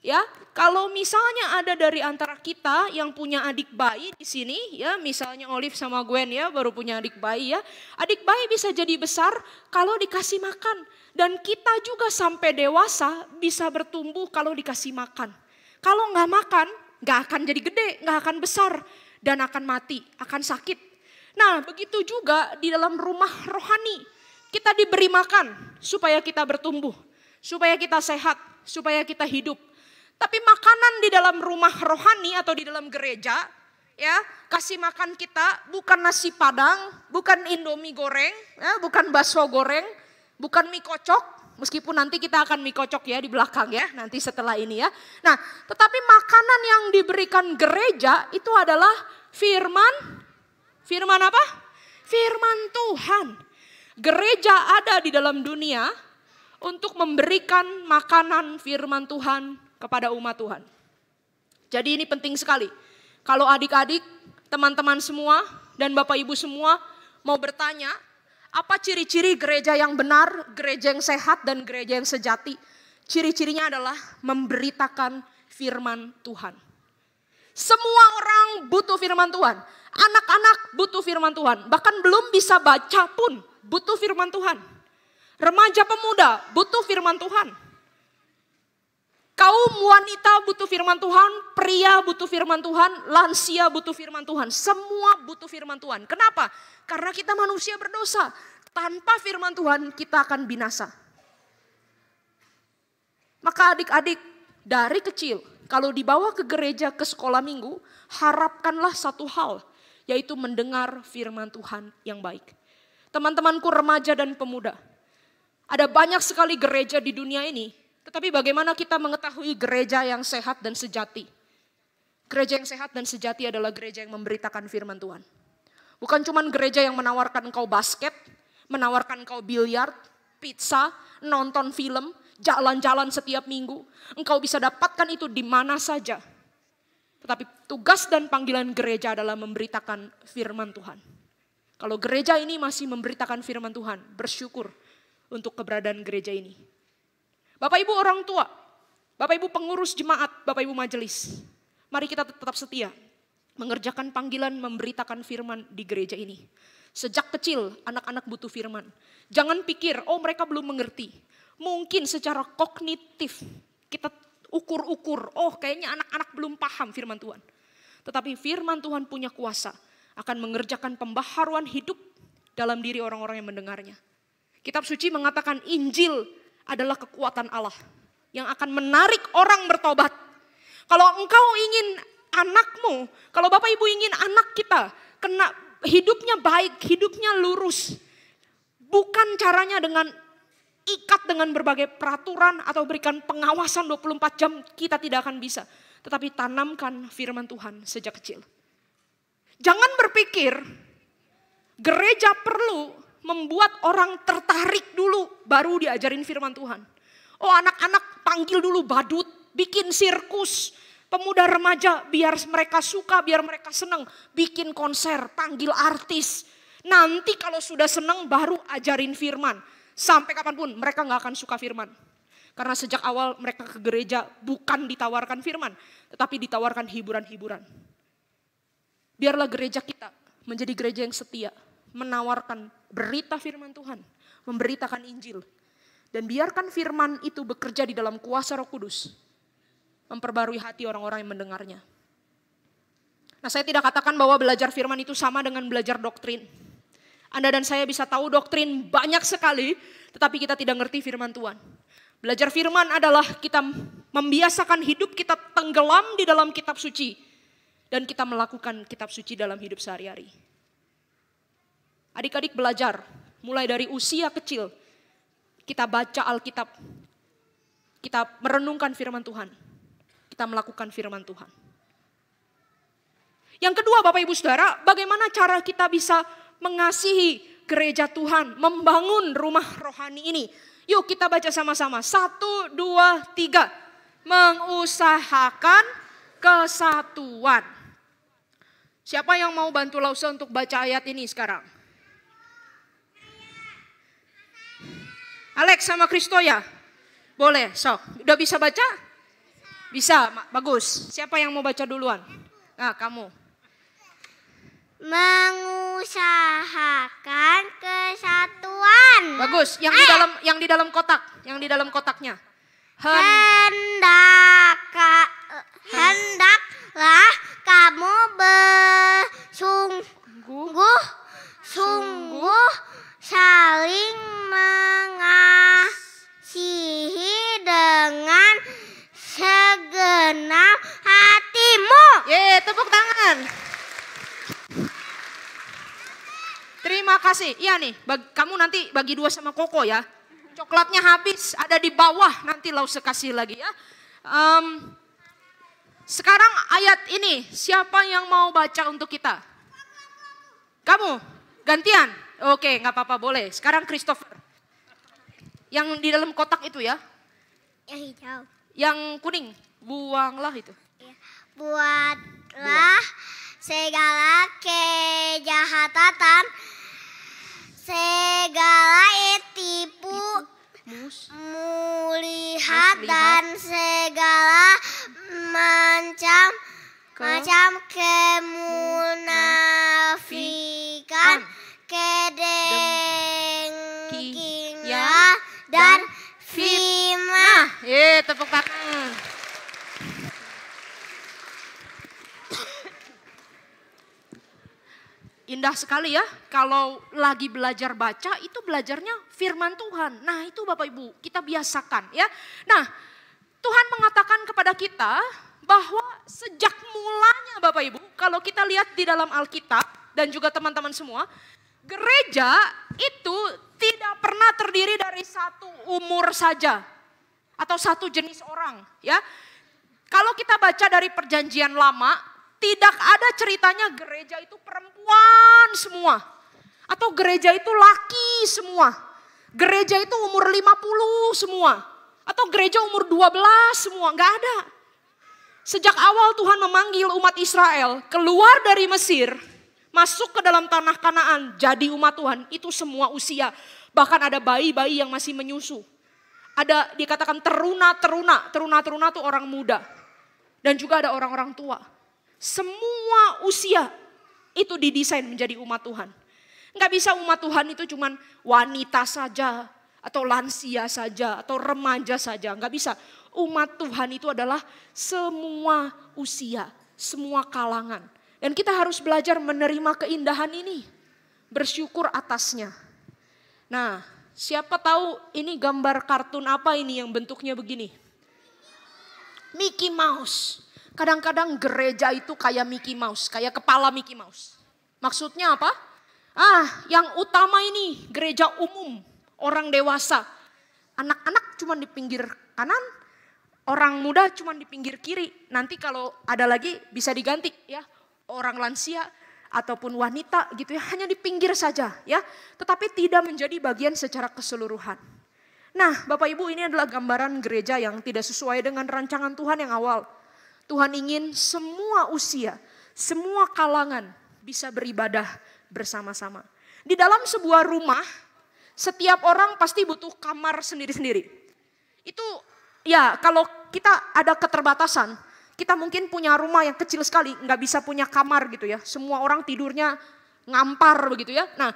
Ya, kalau misalnya ada dari antara kita yang punya adik bayi di sini, ya, misalnya Olive sama Gwen ya baru punya adik bayi ya, adik bayi bisa jadi besar kalau dikasih makan. Dan kita juga sampai dewasa bisa bertumbuh kalau dikasih makan. Kalau nggak makan, nggak akan jadi gede, nggak akan besar dan akan mati, akan sakit. Nah, begitu juga di dalam rumah rohani, kita diberi makan supaya kita bertumbuh, supaya kita sehat, supaya kita hidup. Tapi makanan di dalam rumah rohani atau di dalam gereja, ya, kasih makan kita bukan nasi padang, bukan indomie goreng, ya, bukan bakso goreng, bukan mie kocok, meskipun nanti kita akan mie kocok ya di belakang ya, nanti setelah ini ya. Nah, tetapi makanan yang diberikan gereja itu adalah firman apa? Firman Tuhan. Gereja ada di dalam dunia untuk memberikan makanan firman Tuhan kepada umat Tuhan. Jadi ini penting sekali. Kalau adik-adik, teman-teman semua, dan Bapak Ibu semua mau bertanya, apa ciri-ciri gereja yang benar, gereja yang sehat, dan gereja yang sejati? Ciri-cirinya adalah memberitakan firman Tuhan. Semua orang butuh firman Tuhan. Anak-anak butuh firman Tuhan. Bahkan belum bisa baca pun butuh firman Tuhan. Remaja pemuda butuh firman Tuhan. Kaum wanita butuh firman Tuhan, pria butuh firman Tuhan, lansia butuh firman Tuhan. Semua butuh firman Tuhan. Kenapa? Karena kita manusia berdosa. Tanpa firman Tuhan kita akan binasa. Maka adik-adik dari kecil, kalau dibawa ke gereja, ke sekolah minggu, harapkanlah satu hal, yaitu mendengar firman Tuhan yang baik. Teman-temanku remaja dan pemuda, ada banyak sekali gereja di dunia ini, tetapi bagaimana kita mengetahui gereja yang sehat dan sejati? Gereja yang sehat dan sejati adalah gereja yang memberitakan firman Tuhan. Bukan cuma gereja yang menawarkan engkau basket, menawarkan engkau biliar, pizza, nonton film, jalan-jalan setiap minggu. Engkau bisa dapatkan itu di mana saja. Tetapi tugas dan panggilan gereja adalah memberitakan firman Tuhan. Kalau gereja ini masih memberitakan firman Tuhan, bersyukur untuk keberadaan gereja ini. Bapak Ibu orang tua, Bapak Ibu pengurus jemaat, Bapak Ibu majelis. Mari kita tetap setia mengerjakan panggilan memberitakan firman di gereja ini. Sejak kecil anak-anak butuh firman. Jangan pikir, oh mereka belum mengerti. Mungkin secara kognitif kita ukur-ukur, oh kayaknya anak-anak belum paham firman Tuhan. Tetapi firman Tuhan punya kuasa akan mengerjakan pembaharuan hidup dalam diri orang-orang yang mendengarnya. Kitab suci mengatakan Injil adalah kekuatan Allah yang akan menarik orang bertobat. Kalau engkau ingin anakmu, kalau Bapak Ibu ingin anak kita kena hidupnya baik, hidupnya lurus, bukan caranya dengan ikat dengan berbagai peraturan atau berikan pengawasan 24 jam, kita tidak akan bisa. Tetapi tanamkan firman Tuhan sejak kecil. Jangan berpikir gereja perlu membuat orang tertarik dulu baru diajarin firman Tuhan. Oh anak-anak panggil dulu badut, bikin sirkus. Pemuda remaja biar mereka suka, biar mereka senang. Bikin konser, panggil artis. Nanti kalau sudah senang baru ajarin firman. Sampai kapanpun mereka gak akan suka firman. Karena sejak awal mereka ke gereja bukan ditawarkan firman, tetapi ditawarkan hiburan-hiburan. Biarlah gereja kita menjadi gereja yang setia, menawarkan berita firman Tuhan, memberitakan Injil. Dan biarkan firman itu bekerja di dalam kuasa Roh Kudus, memperbarui hati orang-orang yang mendengarnya. Nah, saya tidak katakan bahwa belajar firman itu sama dengan belajar doktrin. Anda dan saya bisa tahu doktrin banyak sekali, tetapi kita tidak ngerti firman Tuhan. Belajar firman adalah kita membiasakan hidup kita tenggelam di dalam kitab suci. Dan kita melakukan kitab suci dalam hidup sehari-hari. Adik-adik belajar, mulai dari usia kecil, kita baca Alkitab, kita merenungkan firman Tuhan, kita melakukan firman Tuhan. Yang kedua Bapak Ibu Saudara, bagaimana cara kita bisa mengasihi gereja Tuhan, membangun rumah rohani ini. Yuk kita baca sama-sama, 1, 2, 3, mengusahakan kesatuan. Siapa yang mau bantu Lausa untuk baca ayat ini sekarang? Alex sama Kristo ya? Boleh, sok. Udah bisa baca? Bisa, bagus. Siapa yang mau baca duluan? Nah, kamu. Mengusahakan kesatuan. Bagus, yang di dalam kotak, yang di dalam kotaknya. Hendaklah kamu bersungguh-sungguh saling mengasihi dengan segenap hatimu. Tepuk tangan. Terima kasih. Iya nih, kamu nanti bagi 2 sama Koko ya. Coklatnya habis, ada di bawah, nanti Lausa kasih lagi ya. Sekarang ayat ini, siapa yang mau baca untuk kita? Kamu? Gantian? Oke, gak apa-apa, boleh. Sekarang Christopher. Yang di dalam kotak itu ya? Yang hijau. Yang kuning, buanglah itu. Buatlah segala kejahatan, segala tipu mulihat dan segala macam kemunafikan, kedengkian dan fitnah. Tepuk tangan. indah sekali ya kalau lagi belajar baca itu belajarnya firman Tuhan. Nah itu Bapak Ibu kita biasakan ya. Nah Tuhan mengatakan kepada kita bahwa sejak mulanya Bapak Ibu kalau kita lihat di dalam Alkitab dan juga teman-teman semua. Gereja itu tidak pernah terdiri dari satu umur saja atau satu jenis orang ya. Kalau kita baca dari perjanjian lama, tidak ada ceritanya gereja itu perempuan semua. Atau gereja itu laki semua. Gereja itu umur 50 semua. Atau gereja umur 12 semua, enggak ada. Sejak awal Tuhan memanggil umat Israel keluar dari Mesir, masuk ke dalam tanah Kanaan, jadi umat Tuhan, itu semua usia. Bahkan ada bayi-bayi yang masih menyusu. Ada dikatakan teruna itu orang muda. Dan juga ada orang-orang tua. Semua usia itu didesain menjadi umat Tuhan. Enggak bisa umat Tuhan itu cuman wanita saja, atau lansia saja, atau remaja saja. Enggak bisa. Umat Tuhan itu adalah semua usia, semua kalangan. Dan kita harus belajar menerima keindahan ini. Bersyukur atasnya. Nah, siapa tahu ini gambar kartun apa ini yang bentuknya begini? Mickey Mouse. Kadang-kadang gereja itu kayak Mickey Mouse, kayak kepala Mickey Mouse. Maksudnya apa? Yang utama ini gereja umum, orang dewasa. Anak-anak cuma di pinggir kanan, orang muda cuma di pinggir kiri. Nanti kalau ada lagi bisa diganti ya. Orang lansia ataupun wanita gitu ya, hanya di pinggir saja ya. Tetapi tidak menjadi bagian secara keseluruhan. Nah Bapak Ibu ini adalah gambaran gereja yang tidak sesuai dengan rancangan Tuhan yang awal. Tuhan ingin semua usia, semua kalangan bisa beribadah bersama-sama. Di dalam sebuah rumah, setiap orang pasti butuh kamar sendiri-sendiri. Itu ya kalau kita ada keterbatasan, kita mungkin punya rumah yang kecil sekali, nggak bisa punya kamar gitu ya. Semua orang tidurnya ngampar begitu ya. Nah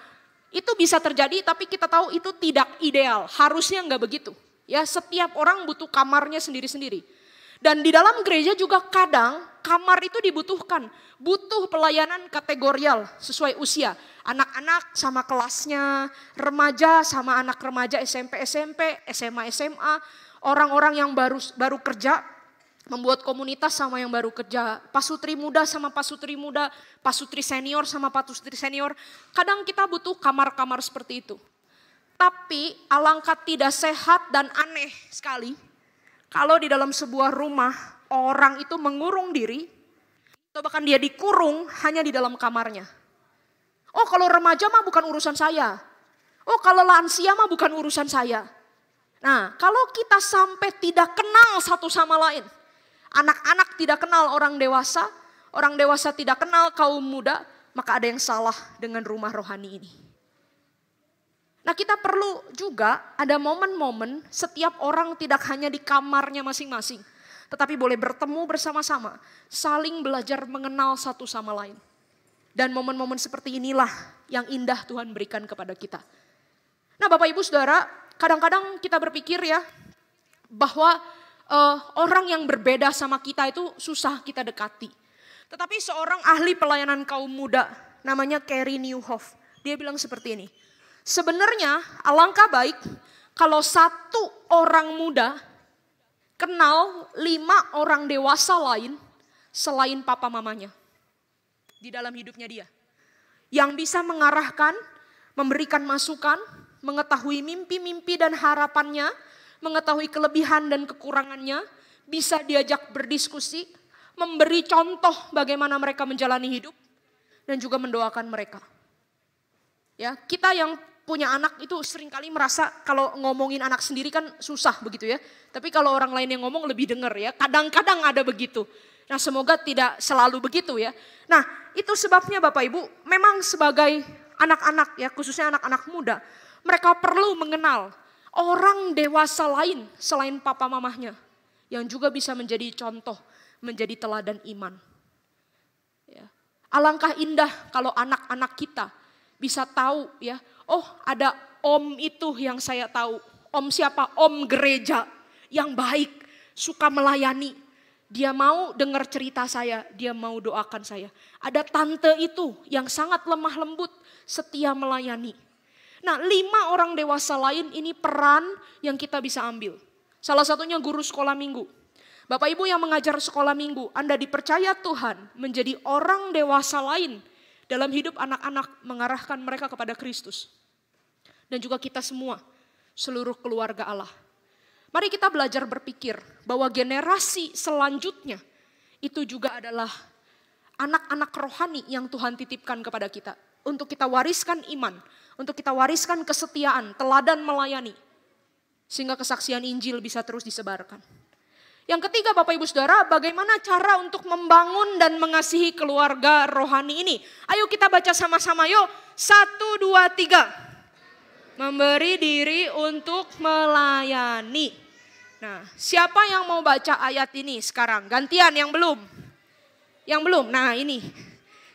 itu bisa terjadi tapi kita tahu itu tidak ideal. Harusnya nggak begitu. Ya setiap orang butuh kamarnya sendiri-sendiri. Dan di dalam gereja juga kadang kamar itu dibutuhkan. Butuh pelayanan kategorial sesuai usia. Anak-anak sama kelasnya, remaja sama anak remaja SMP, SMA, orang-orang yang baru kerja. Membuat komunitas sama yang baru kerja, pasutri muda sama pasutri muda, pasutri senior sama pasutri senior. Kadang kita butuh kamar-kamar seperti itu. Tapi alangkah tidak sehat dan aneh sekali kalau di dalam sebuah rumah orang itu mengurung diri atau bahkan dia dikurung hanya di dalam kamarnya. Oh kalau remaja mah bukan urusan saya. Oh kalau lansia mah bukan urusan saya. Nah kalau kita sampai tidak kenal satu sama lain. Anak-anak tidak kenal orang dewasa tidak kenal kaum muda, maka ada yang salah dengan rumah rohani ini. Nah kita perlu juga ada momen-momen setiap orang tidak hanya di kamarnya masing-masing, tetapi boleh bertemu bersama-sama, saling belajar mengenal satu sama lain. Dan momen-momen seperti inilah yang indah Tuhan berikan kepada kita. Nah Bapak Ibu Saudara, kadang-kadang kita berpikir ya, bahwa orang yang berbeda sama kita itu susah kita dekati. Tetapi seorang ahli pelayanan kaum muda namanya Carey Nieuwhof. Dia bilang seperti ini. Sebenarnya alangkah baik kalau satu orang muda kenal 5 orang dewasa lain selain papa mamanya. Di dalam hidupnya dia. Yang bisa mengarahkan, memberikan masukan, mengetahui mimpi-mimpi dan harapannya, mengetahui kelebihan dan kekurangannya, bisa diajak berdiskusi, memberi contoh bagaimana mereka menjalani hidup, dan juga mendoakan mereka. Ya, kita yang punya anak itu seringkali merasa kalau ngomongin anak sendiri kan susah begitu ya. Tapi kalau orang lain yang ngomong lebih dengar ya, kadang-kadang ada begitu. Nah semoga tidak selalu begitu ya. Nah itu sebabnya Bapak Ibu, memang sebagai anak-anak ya, khususnya anak-anak muda, mereka perlu mengenal orang dewasa lain selain papa mamahnya yang juga bisa menjadi contoh, menjadi teladan iman. Ya. Alangkah indah kalau anak-anak kita bisa tahu ya, oh ada om itu yang saya tahu. Om siapa? Om gereja yang baik, suka melayani. Dia mau dengar cerita saya, dia mau doakan saya. Ada tante itu yang sangat lemah lembut, setia melayani. Nah, 5 orang dewasa lain ini peran yang kita bisa ambil. Salah satunya guru sekolah minggu. Bapak Ibu yang mengajar sekolah minggu, Anda dipercaya Tuhan menjadi orang dewasa lain dalam hidup anak-anak, mengarahkan mereka kepada Kristus. Dan juga kita semua, seluruh keluarga Allah. Mari kita belajar berpikir bahwa generasi selanjutnya itu juga adalah anak-anak rohani yang Tuhan titipkan kepada kita. Untuk kita wariskan iman, untuk kita wariskan kesetiaan, teladan melayani. Sehingga kesaksian Injil bisa terus disebarkan. Yang ketiga Bapak Ibu Saudara, bagaimana cara untuk membangun dan mengasihi keluarga rohani ini? Ayo kita baca sama-sama yuk. 1, 2, 3. Memberi diri untuk melayani. Nah, siapa yang mau baca ayat ini sekarang? Gantian yang belum. Yang belum. Nah, ini.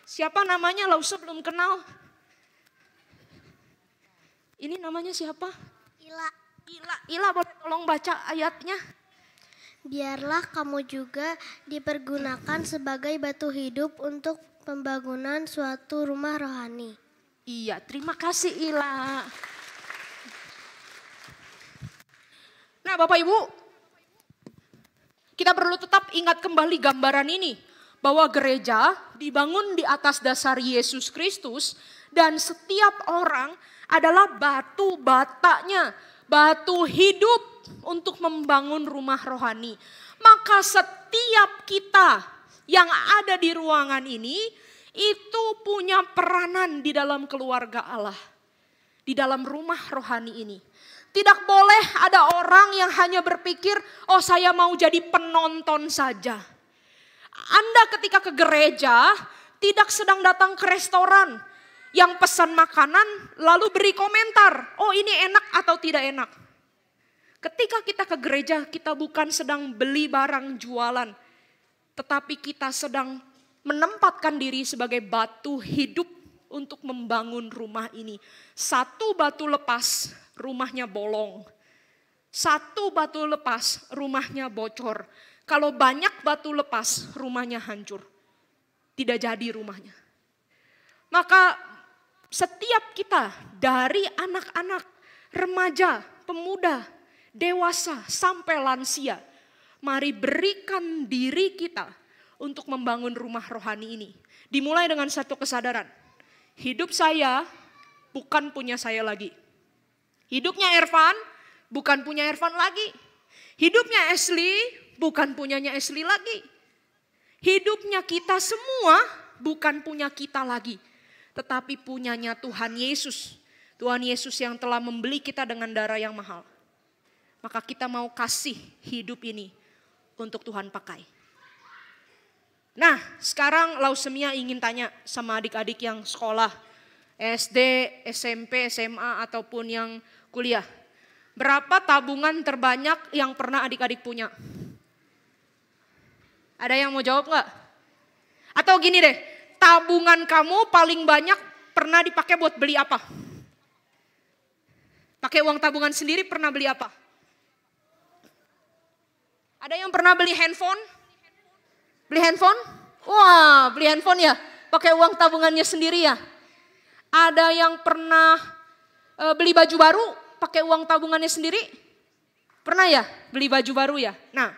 Siapa namanya? Lause belum kenal. Ini namanya siapa? Ila boleh tolong baca ayatnya? Biarlah kamu juga dipergunakan sebagai batu hidup untuk pembangunan suatu rumah rohani. Iya, terima kasih Ila. Nah Bapak Ibu, kita perlu tetap ingat kembali gambaran ini. Bahwa gereja dibangun di atas dasar Yesus Kristus dan setiap orang adalah batu batanya, batu hidup untuk membangun rumah rohani. Maka setiap kita yang ada di ruangan ini itu punya peranan di dalam keluarga Allah, di dalam rumah rohani ini. Tidak boleh ada orang yang hanya berpikir, oh saya mau jadi penonton saja. Anda ketika ke gereja tidak sedang datang ke restoran yang pesan makanan lalu beri komentar, oh ini enak atau tidak enak. Ketika kita ke gereja kita bukan sedang beli barang jualan, tetapi kita sedang menempatkan diri sebagai batu hidup untuk membangun rumah ini. Satu batu lepas, rumahnya bolong. Satu batu lepas, rumahnya bocor. Kalau banyak batu lepas, rumahnya hancur. Tidak jadi rumahnya. Maka setiap kita dari anak-anak, remaja, pemuda, dewasa sampai lansia, mari berikan diri kita untuk membangun rumah rohani ini. Dimulai dengan satu kesadaran. Hidup saya bukan punya saya lagi. Hidupnya Ervan bukan punya Ervan lagi. Hidupnya Ashley bukan punyanya Ashley lagi. Hidupnya kita semua bukan punya kita lagi. Tetapi punyanya Tuhan Yesus. Tuhan Yesus yang telah membeli kita dengan darah yang mahal. Maka kita mau kasih hidup ini untuk Tuhan pakai. Nah, sekarang Lausemia ingin tanya sama adik-adik yang sekolah SD, SMP, SMA ataupun yang kuliah. Berapa tabungan terbanyak yang pernah adik-adik punya? Ada yang mau jawab nggak? Atau gini deh, tabungan kamu paling banyak pernah dipakai buat beli apa? Pakai uang tabungan sendiri pernah beli apa? Ada yang pernah beli handphone? Beli handphone? Wah, beli handphone ya? Pakai uang tabungannya sendiri ya? Ada yang pernah beli baju baru pakai uang tabungannya sendiri? Pernah ya beli baju baru ya? Nah,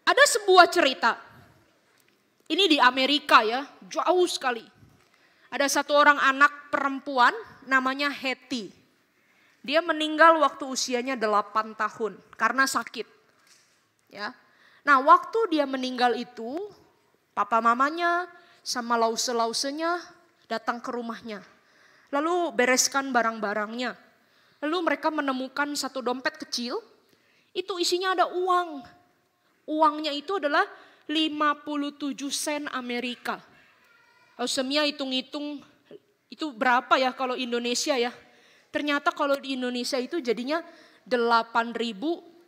ada sebuah cerita. Ini di Amerika ya, jauh sekali. Ada satu orang anak perempuan namanya Hetty. Dia meninggal waktu usianya 8 tahun karena sakit. Ya. Nah, waktu dia meninggal itu, papa mamanya sama lause-lausenya datang ke rumahnya. Lalu bereskan barang-barangnya. Lalu mereka menemukan satu dompet kecil, itu isinya ada uang. Uangnya itu adalah 57 sen Amerika. Lausemia hitung-hitung itu berapa ya kalau Indonesia ya. Ternyata kalau di Indonesia itu jadinya 8.750.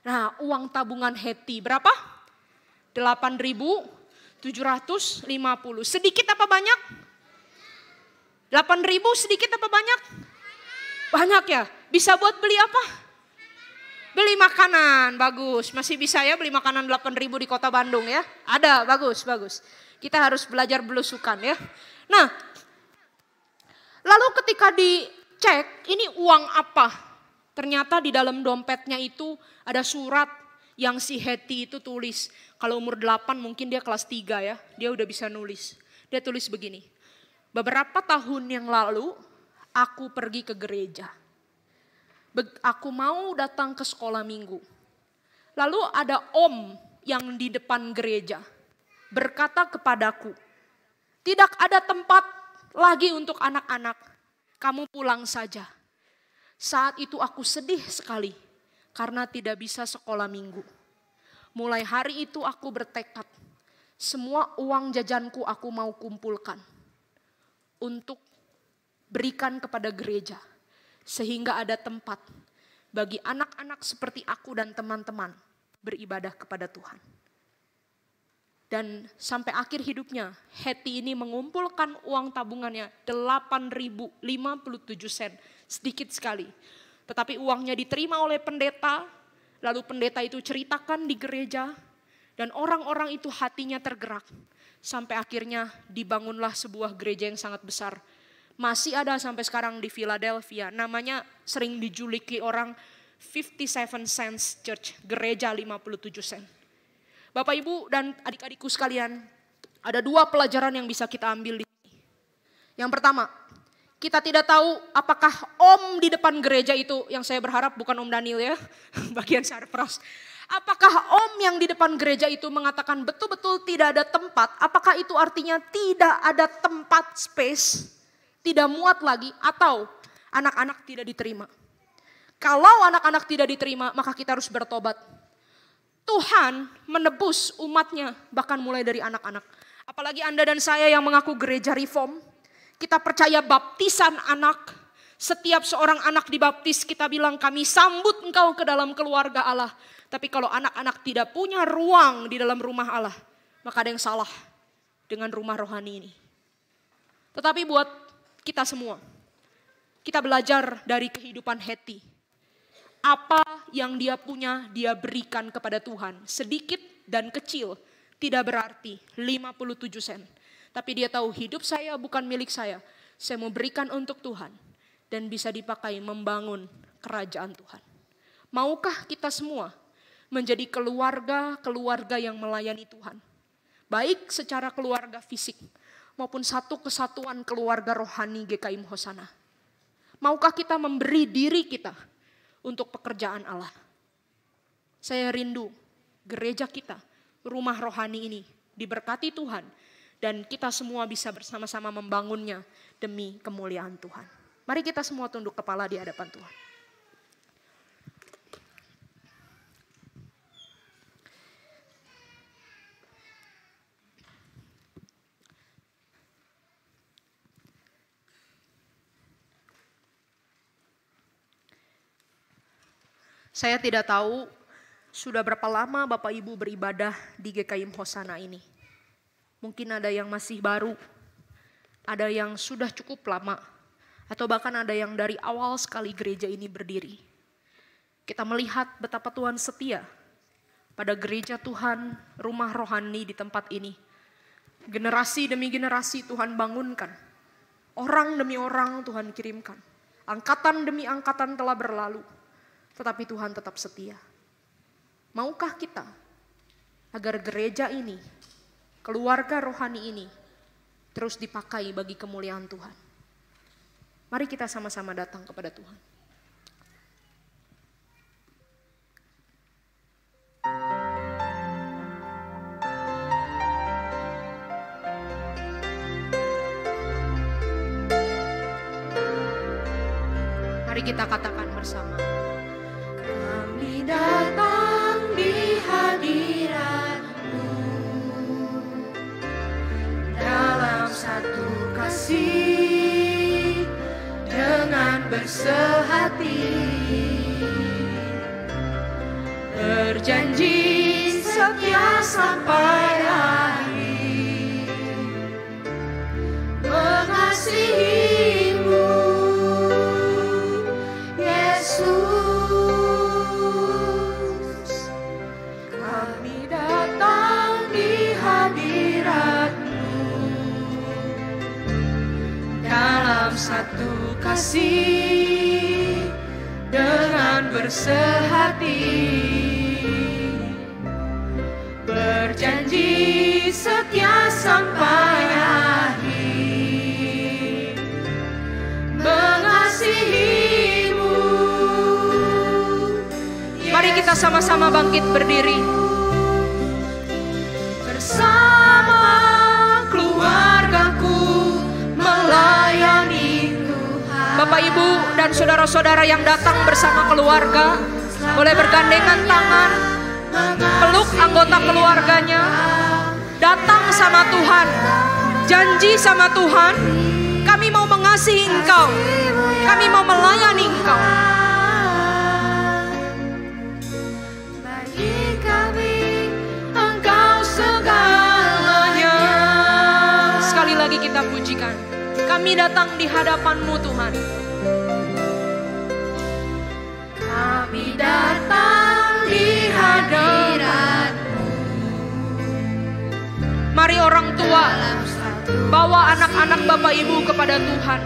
Nah, uang tabungan Hetty berapa? 8.750. Sedikit apa banyak? 8.000 sedikit apa banyak? Banyak ya? Bisa buat beli apa? Beli makanan, bagus. Masih bisa ya beli makanan 8.000 di kota Bandung ya. Ada, bagus, bagus. Kita harus belajar belusukan ya. Nah, lalu ketika dicek ini uang apa? Ternyata di dalam dompetnya itu ada surat yang si Hetty itu tulis. Kalau umur 8 mungkin dia kelas 3 ya. Dia udah bisa nulis. Dia tulis begini. Beberapa tahun yang lalu aku pergi ke gereja. Aku mau datang ke sekolah minggu. Lalu ada om yang di depan gereja berkata kepadaku, tidak ada tempat lagi untuk anak-anak, kamu pulang saja. Saat itu aku sedih sekali karena tidak bisa sekolah minggu. Mulai hari itu aku bertekad, semua uang jajanku aku mau kumpulkan untuk berikan kepada gereja. Sehingga ada tempat bagi anak-anak seperti aku dan teman-teman beribadah kepada Tuhan. Dan sampai akhir hidupnya, Hetty ini mengumpulkan uang tabungannya 8.057 sen, sedikit sekali. Tetapi uangnya diterima oleh pendeta, lalu pendeta itu ceritakan di gereja, dan orang-orang itu hatinya tergerak. Sampai akhirnya dibangunlah sebuah gereja yang sangat besar. Masih ada sampai sekarang di Philadelphia, namanya sering dijuluki orang 57 Cents Church, gereja 57 sen. Bapak Ibu dan adik-adikku sekalian, ada 2 pelajaran yang bisa kita ambil di sini. Yang pertama, kita tidak tahu apakah om di depan gereja itu, yang saya berharap bukan Om Daniel ya, bagian sarpras. Apakah om yang di depan gereja itu mengatakan betul-betul tidak ada tempat, apakah itu artinya tidak ada tempat space? Tidak muat lagi atau anak-anak tidak diterima. Kalau anak-anak tidak diterima maka kita harus bertobat. Tuhan menebus umatnya bahkan mulai dari anak-anak. Apalagi Anda dan saya yang mengaku gereja reform. Kita percaya baptisan anak. Setiap seorang anak dibaptis kita bilang kami sambut engkau ke dalam keluarga Allah. Tapi kalau anak-anak tidak punya ruang di dalam rumah Allah maka ada yang salah dengan rumah rohani ini. Tetapi buat kita semua, kita belajar dari kehidupan Hetty. Apa yang dia punya dia berikan kepada Tuhan. Sedikit dan kecil tidak berarti 57 sen. Tapi dia tahu hidup saya bukan milik saya. Saya mau berikan untuk Tuhan. Dan bisa dipakai membangun kerajaan Tuhan. Maukah kita semua menjadi keluarga yang melayani Tuhan. Baik secara keluarga fisik maupun satu kesatuan keluarga rohani GKIM Hosana. Maukah kita memberi diri kita untuk pekerjaan Allah? Saya rindu gereja kita, rumah rohani ini diberkati Tuhan. Dan kita semua bisa bersama-sama membangunnya demi kemuliaan Tuhan. Mari kita semua tunduk kepala di hadapan Tuhan. Saya tidak tahu sudah berapa lama Bapak Ibu beribadah di GKIM Hosana ini. Mungkin ada yang masih baru, ada yang sudah cukup lama, atau bahkan ada yang dari awal sekali gereja ini berdiri. Kita melihat betapa Tuhan setia pada gereja Tuhan, rumah rohani di tempat ini. Generasi demi generasi Tuhan bangunkan, orang demi orang Tuhan kirimkan, angkatan demi angkatan telah berlalu. Tetapi Tuhan tetap setia. Maukah kita agar gereja ini, keluarga rohani ini terus dipakai bagi kemuliaan Tuhan? Mari kita sama-sama datang kepada Tuhan. Mari kita katakan bersama. Kami datang di hadirat-Mu dalam satu kasih dengan bersehati, berjanji setia sampai akhir, mengasihi-Mu Yesus. satu kasih dengan bersehati, berjanji setia sampai akhir, mengasihimu. Mari kita sama-sama bangkit berdiri. Bersama keluargaku melayani Tuhan. Bapak, Ibu, dan saudara-saudara yang datang bersama keluarga boleh bergandengan tangan, peluk anggota keluarganya, datang sama Tuhan, janji sama Tuhan, kami mau mengasihi Engkau, kami mau melayani Engkau. Bagi kami Engkau segalanya. Sekali lagi kita pujikan, kami datang di hadapan-Mu Tuhan. Kami datang di hadirat-Mu. Mari orang tua bawa anak-anak Bapak Ibu kepada Tuhan.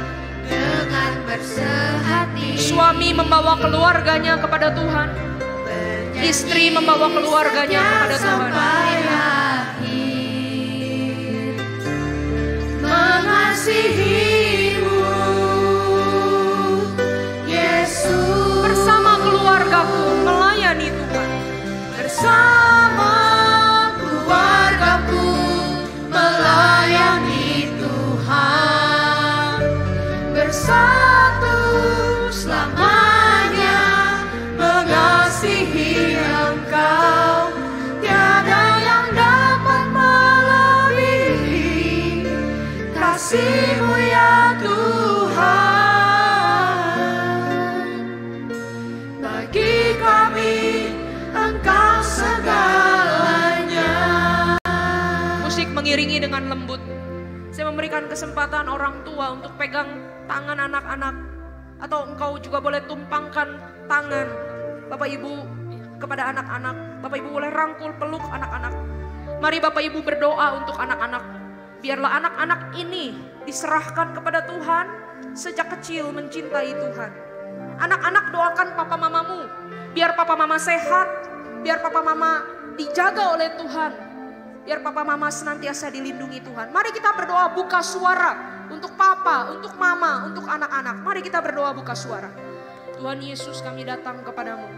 Dengan bersehati, Suami membawa keluarganya kepada Tuhan, istri membawa keluarganya kepada Tuhan. Mengasihimu, Yesus. Bersama keluargaku melayani Tuhan. Bersama keluargaku melayani Tuhan. Bersatu selamanya mengasihi Engkau. Tiada yang dapat melebihi kasih-Mu ya Tuhan. Bagi kami Engkau segalanya. Musik mengiringi dengan lembut. Saya memberikan kesempatan orang tua untuk pegang tangan anak-anak, atau engkau juga boleh tumpangkan tangan Bapak Ibu kepada anak-anak. Bapak Ibu boleh rangkul peluk anak-anak. Mari Bapak Ibu berdoa untuk anak-anak. Biarlah anak-anak ini diserahkan kepada Tuhan sejak kecil mencintai Tuhan. Anak-anak doakan papa mamamu, biar papa mama sehat, biar papa mama dijaga oleh Tuhan, biar papa mama senantiasa dilindungi Tuhan. Mari kita berdoa buka suara untuk papa, untuk mama, untuk anak-anak. Mari kita berdoa buka suara. Tuhan Yesus, kami datang kepadamu,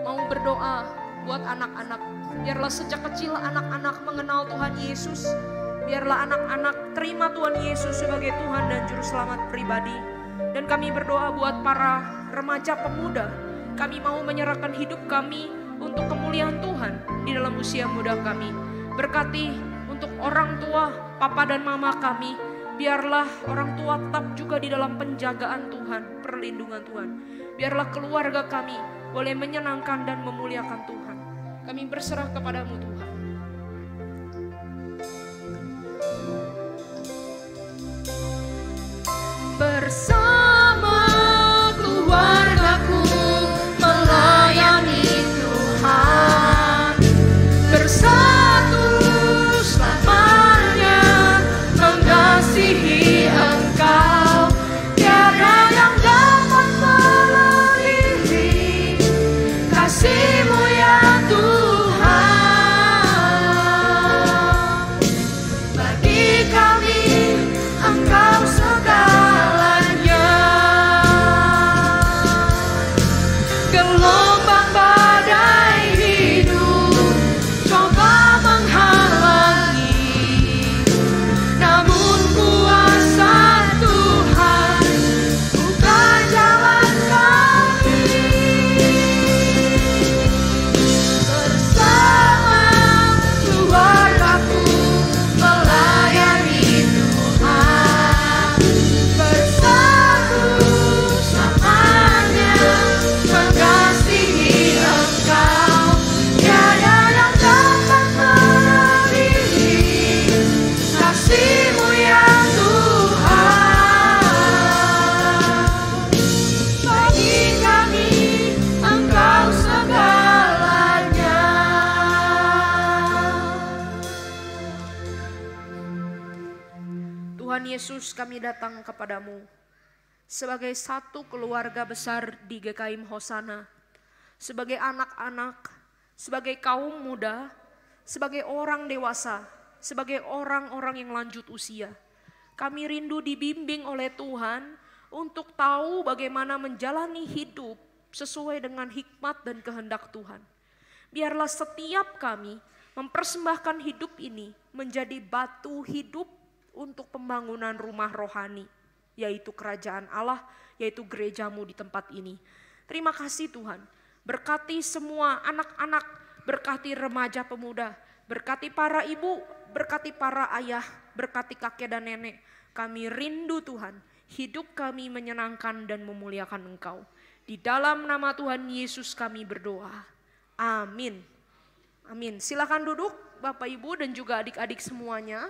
mau berdoa buat anak-anak. Biarlah sejak kecil anak-anak mengenal Tuhan Yesus. Biarlah anak-anak terima Tuhan Yesus sebagai Tuhan dan Juru Selamat pribadi. Dan kami berdoa buat para remaja pemuda. Kami mau menyerahkan hidup kami untuk kemuliaan Tuhan di dalam usia muda kami. Berkati untuk orang tua, papa dan mama kami. Biarlah orang tua tetap juga di dalam penjagaan Tuhan, perlindungan Tuhan. Biarlah keluarga kami boleh menyenangkan dan memuliakan Tuhan. Kami berserah kepadamu Tuhan. Bersama keluargaku melayani Tuhan. Bersatu selamanya mengasihi Engkau. Tiada yang dapat melebihi kasih-Mu ya Tuhan. Bagi kami Engkau segalanya. Gelombang badai hidup coba menghalangi, namun kuasa Tuhan buka jalan kami. Bersama keluargaku melayani Tuhan. Bersatu selamanya mengasihi Engkau. Tiada yang dapat melebihi kasih-Mu ya Tuhan. Bagi kami Engkau segalanya. Tuhan Yesus, kami datang kepadamu. sebagai satu keluarga besar di GKIM Hosana, sebagai anak-anak, sebagai kaum muda, sebagai orang dewasa, sebagai orang-orang yang lanjut usia. Kami rindu dibimbing oleh Tuhan untuk tahu bagaimana menjalani hidup sesuai dengan hikmat dan kehendak Tuhan. Biarlah setiap kami mempersembahkan hidup ini menjadi batu hidup untuk pembangunan rumah rohani, yaitu kerajaan Allah, yaitu gerejamu di tempat ini. Terima kasih Tuhan, berkati semua anak-anak, berkati remaja pemuda, berkati para ibu, berkati para ayah, berkati kakek dan nenek. Kami rindu Tuhan, hidup kami menyenangkan dan memuliakan Engkau. Di dalam nama Tuhan Yesus kami berdoa. Amin. Amin. Silakan duduk Bapak Ibu dan juga adik-adik semuanya.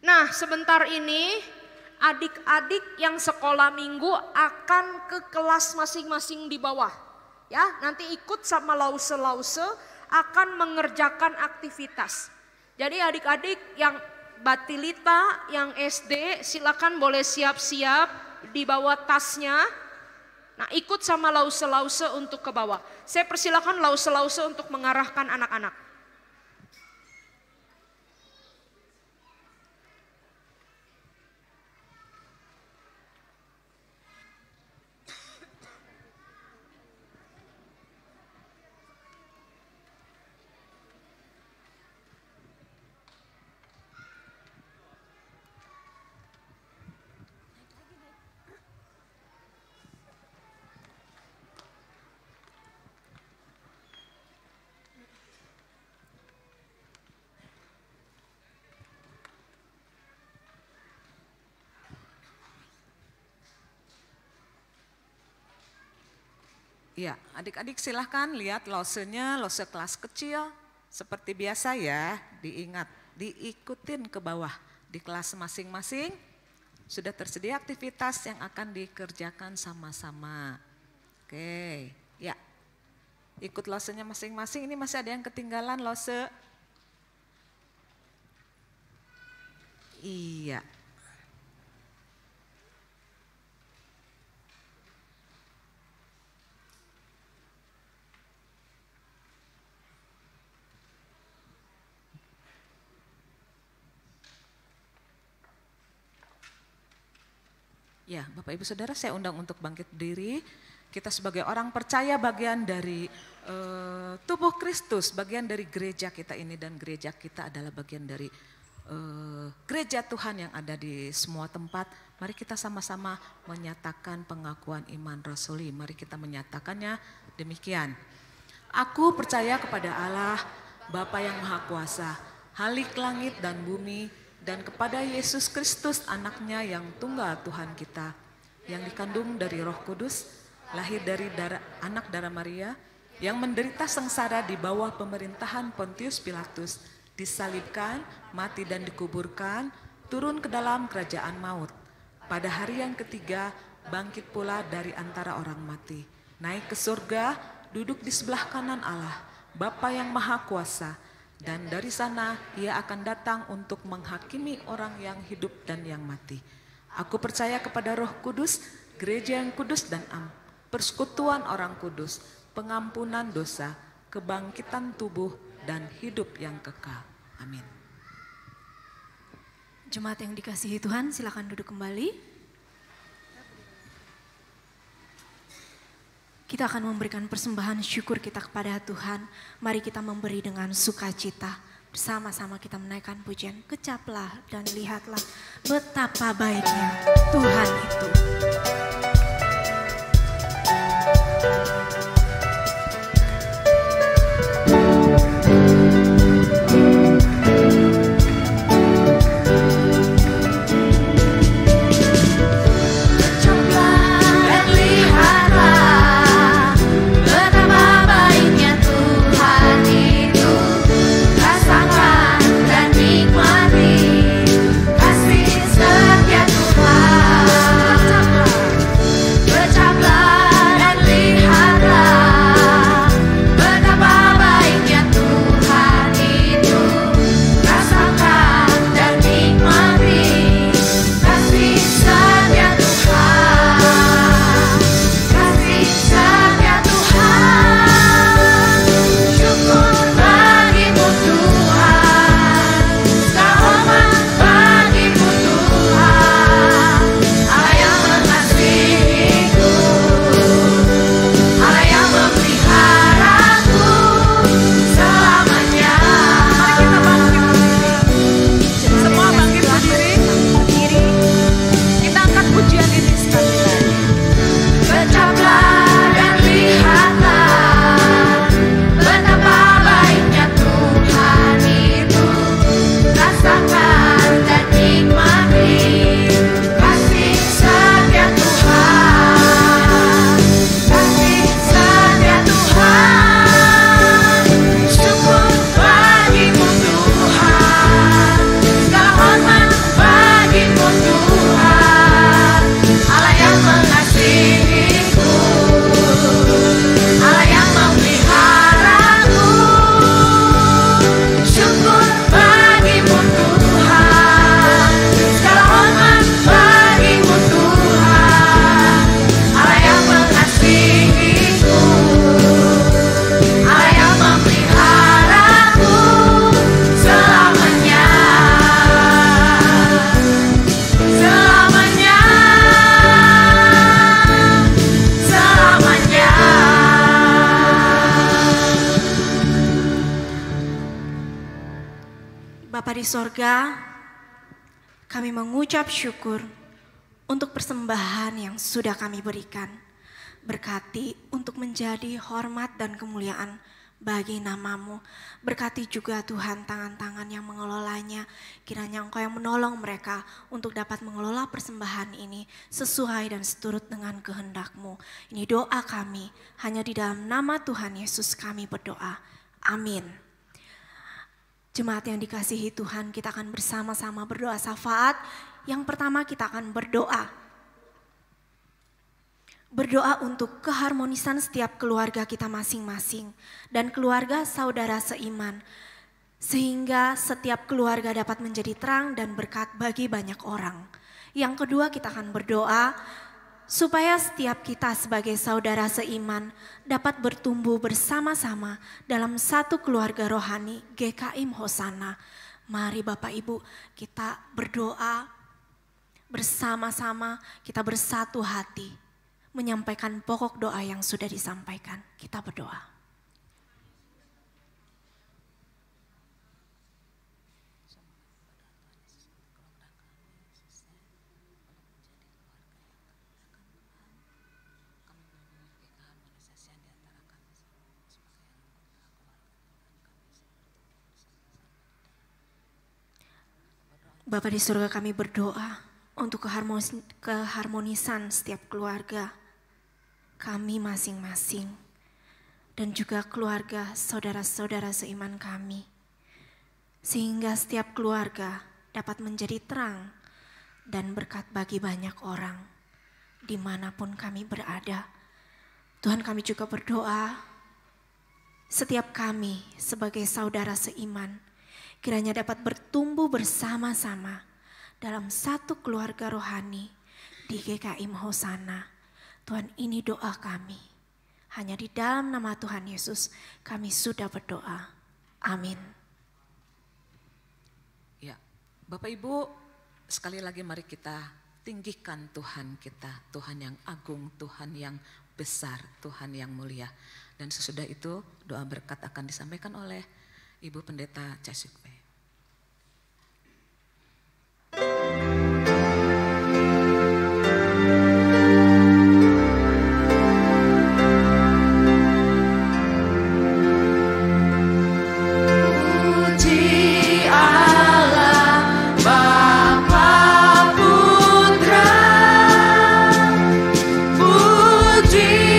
Nah, sebentar ini adik-adik yang sekolah minggu akan ke kelas masing-masing di bawah. Ya, nanti ikut sama lause-lause akan mengerjakan aktivitas. Jadi adik-adik yang Batilita, yang SD silakan boleh siap-siap di bawah tasnya. Nah, ikut sama lause-lause untuk ke bawah. Saya persilakan lause-lause untuk mengarahkan anak-anak. Ya, adik-adik silahkan lihat losenya, lose kelas kecil. Seperti biasa ya, diingat, diikutin ke bawah. Di kelas masing-masing sudah tersedia aktivitas yang akan dikerjakan sama-sama. Oke, ya. Ikut losenya masing-masing, ini masih ada yang ketinggalan lose. Iya. Ya, Bapak Ibu Saudara, saya undang untuk bangkit berdiri. Kita sebagai orang percaya bagian dari tubuh Kristus, bagian dari gereja kita ini, dan gereja kita adalah bagian dari gereja Tuhan yang ada di semua tempat. Mari kita sama-sama menyatakan pengakuan iman rasuli. Mari kita menyatakannya demikian. Aku percaya kepada Allah, Bapa yang Maha Kuasa, Halik langit dan bumi, dan kepada Yesus Kristus anaknya yang tunggal Tuhan kita, yang dikandung dari Roh Kudus, lahir dari anak darah Maria, yang menderita sengsara di bawah pemerintahan Pontius Pilatus, disalibkan, mati dan dikuburkan, turun ke dalam kerajaan maut. Pada hari yang ketiga bangkit pula dari antara orang mati, naik ke surga, duduk di sebelah kanan Allah, Bapa yang Maha Kuasa, dan dari sana ia akan datang untuk menghakimi orang yang hidup dan yang mati. Aku percaya kepada Roh Kudus, gereja yang kudus dan persekutuan orang kudus, pengampunan dosa, kebangkitan tubuh, dan hidup yang kekal. Amin. Jemaat yang dikasihi Tuhan, silakan duduk kembali. Kita akan memberikan persembahan syukur kita kepada Tuhan. Mari kita memberi dengan sukacita. Bersama-sama kita menaikkan pujian. Kecaplah dan lihatlah betapa baiknya Tuhan itu. Kasih setia Tuhan. Bapa di sorga, kami mengucap syukur untuk persembahan yang sudah kami berikan. Berkati untuk menjadi hormat dan kemuliaan bagi nama-Mu. Berkati juga Tuhan tangan-tangan yang mengelolanya. Kiranya Engkau yang menolong mereka untuk dapat mengelola persembahan ini sesuai dan seturut dengan kehendak-Mu. Ini doa kami, hanya di dalam nama Tuhan Yesus kami berdoa. Amin. Jemaat yang dikasihi Tuhan, kita akan bersama-sama berdoa syafaat. Yang pertama kita akan berdoa. Berdoa untuk keharmonisan setiap keluarga kita masing-masing dan keluarga saudara seiman. Sehingga setiap keluarga dapat menjadi terang dan berkat bagi banyak orang. Yang kedua kita akan berdoa supaya setiap kita sebagai saudara seiman dapat bertumbuh bersama-sama dalam satu keluarga rohani GKIM Hosana. Mari Bapak Ibu kita berdoa bersama-sama, kita bersatu hati menyampaikan pokok doa yang sudah disampaikan. Kita berdoa. Bapa di surga, kami berdoa untuk keharmonisan setiap keluarga kami masing-masing dan juga keluarga saudara-saudara seiman kami. Sehingga setiap keluarga dapat menjadi terang dan berkat bagi banyak orang dimanapun kami berada. Tuhan, kami juga berdoa setiap kami sebagai saudara seiman kiranya dapat bertumbuh bersama-sama dalam satu keluarga rohani di GKIM Hosana. Tuhan, ini doa kami. Hanya di dalam nama Tuhan Yesus kami sudah berdoa. Amin. Ya, Bapak Ibu, sekali lagi mari kita tinggikan Tuhan kita. Tuhan yang agung, Tuhan yang besar, Tuhan yang mulia. Dan sesudah itu doa berkat akan disampaikan oleh Ibu Pendeta Casukpe. Puji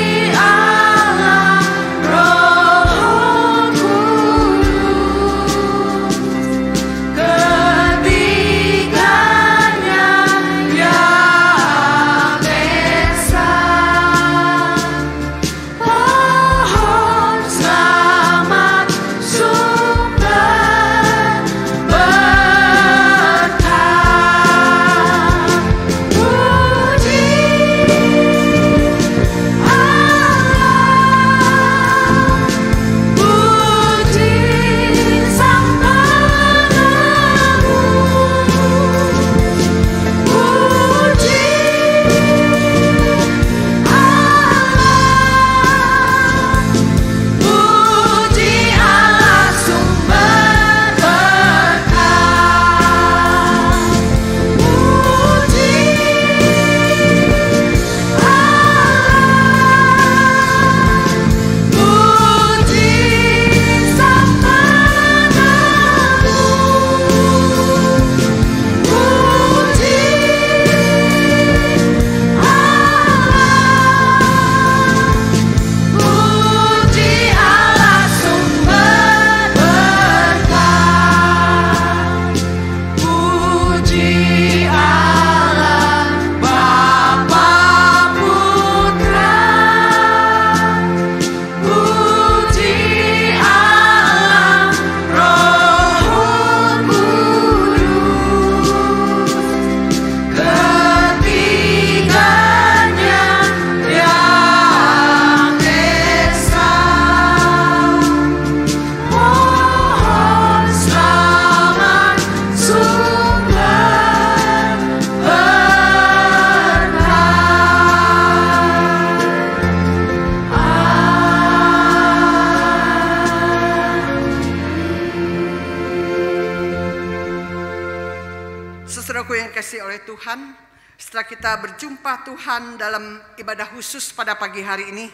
Saudaraku yang kasih oleh Tuhan, setelah kita berjumpa Tuhan dalam ibadah khusus pada pagi hari ini,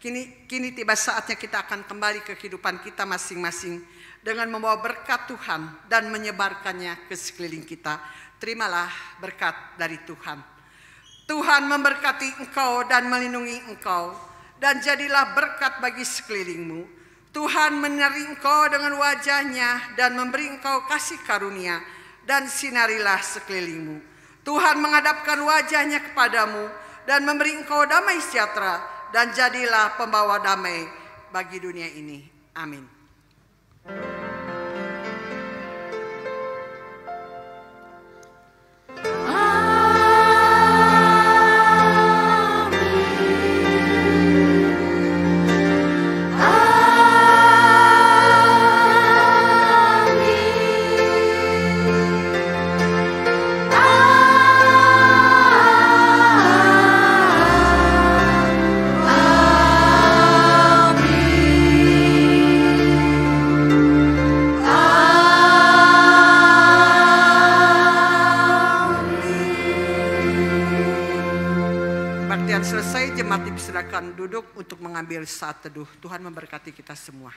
kini tiba saatnya kita akan kembali ke kehidupan kita masing-masing dengan membawa berkat Tuhan dan menyebarkannya ke sekeliling kita. Terimalah berkat dari Tuhan. Tuhan memberkati engkau dan melindungi engkau, dan jadilah berkat bagi sekelilingmu. Tuhan menyeri engkau dengan wajahnya dan memberi engkau kasih karunia, dan sinarilah sekelilingmu. Tuhan menghadapkan wajahnya kepadamu dan memberi engkau damai sejahtera, dan jadilah pembawa damai bagi dunia ini. Amin. Selesai, jemaat dipersilakan duduk untuk mengambil saat teduh. Tuhan memberkati kita semua.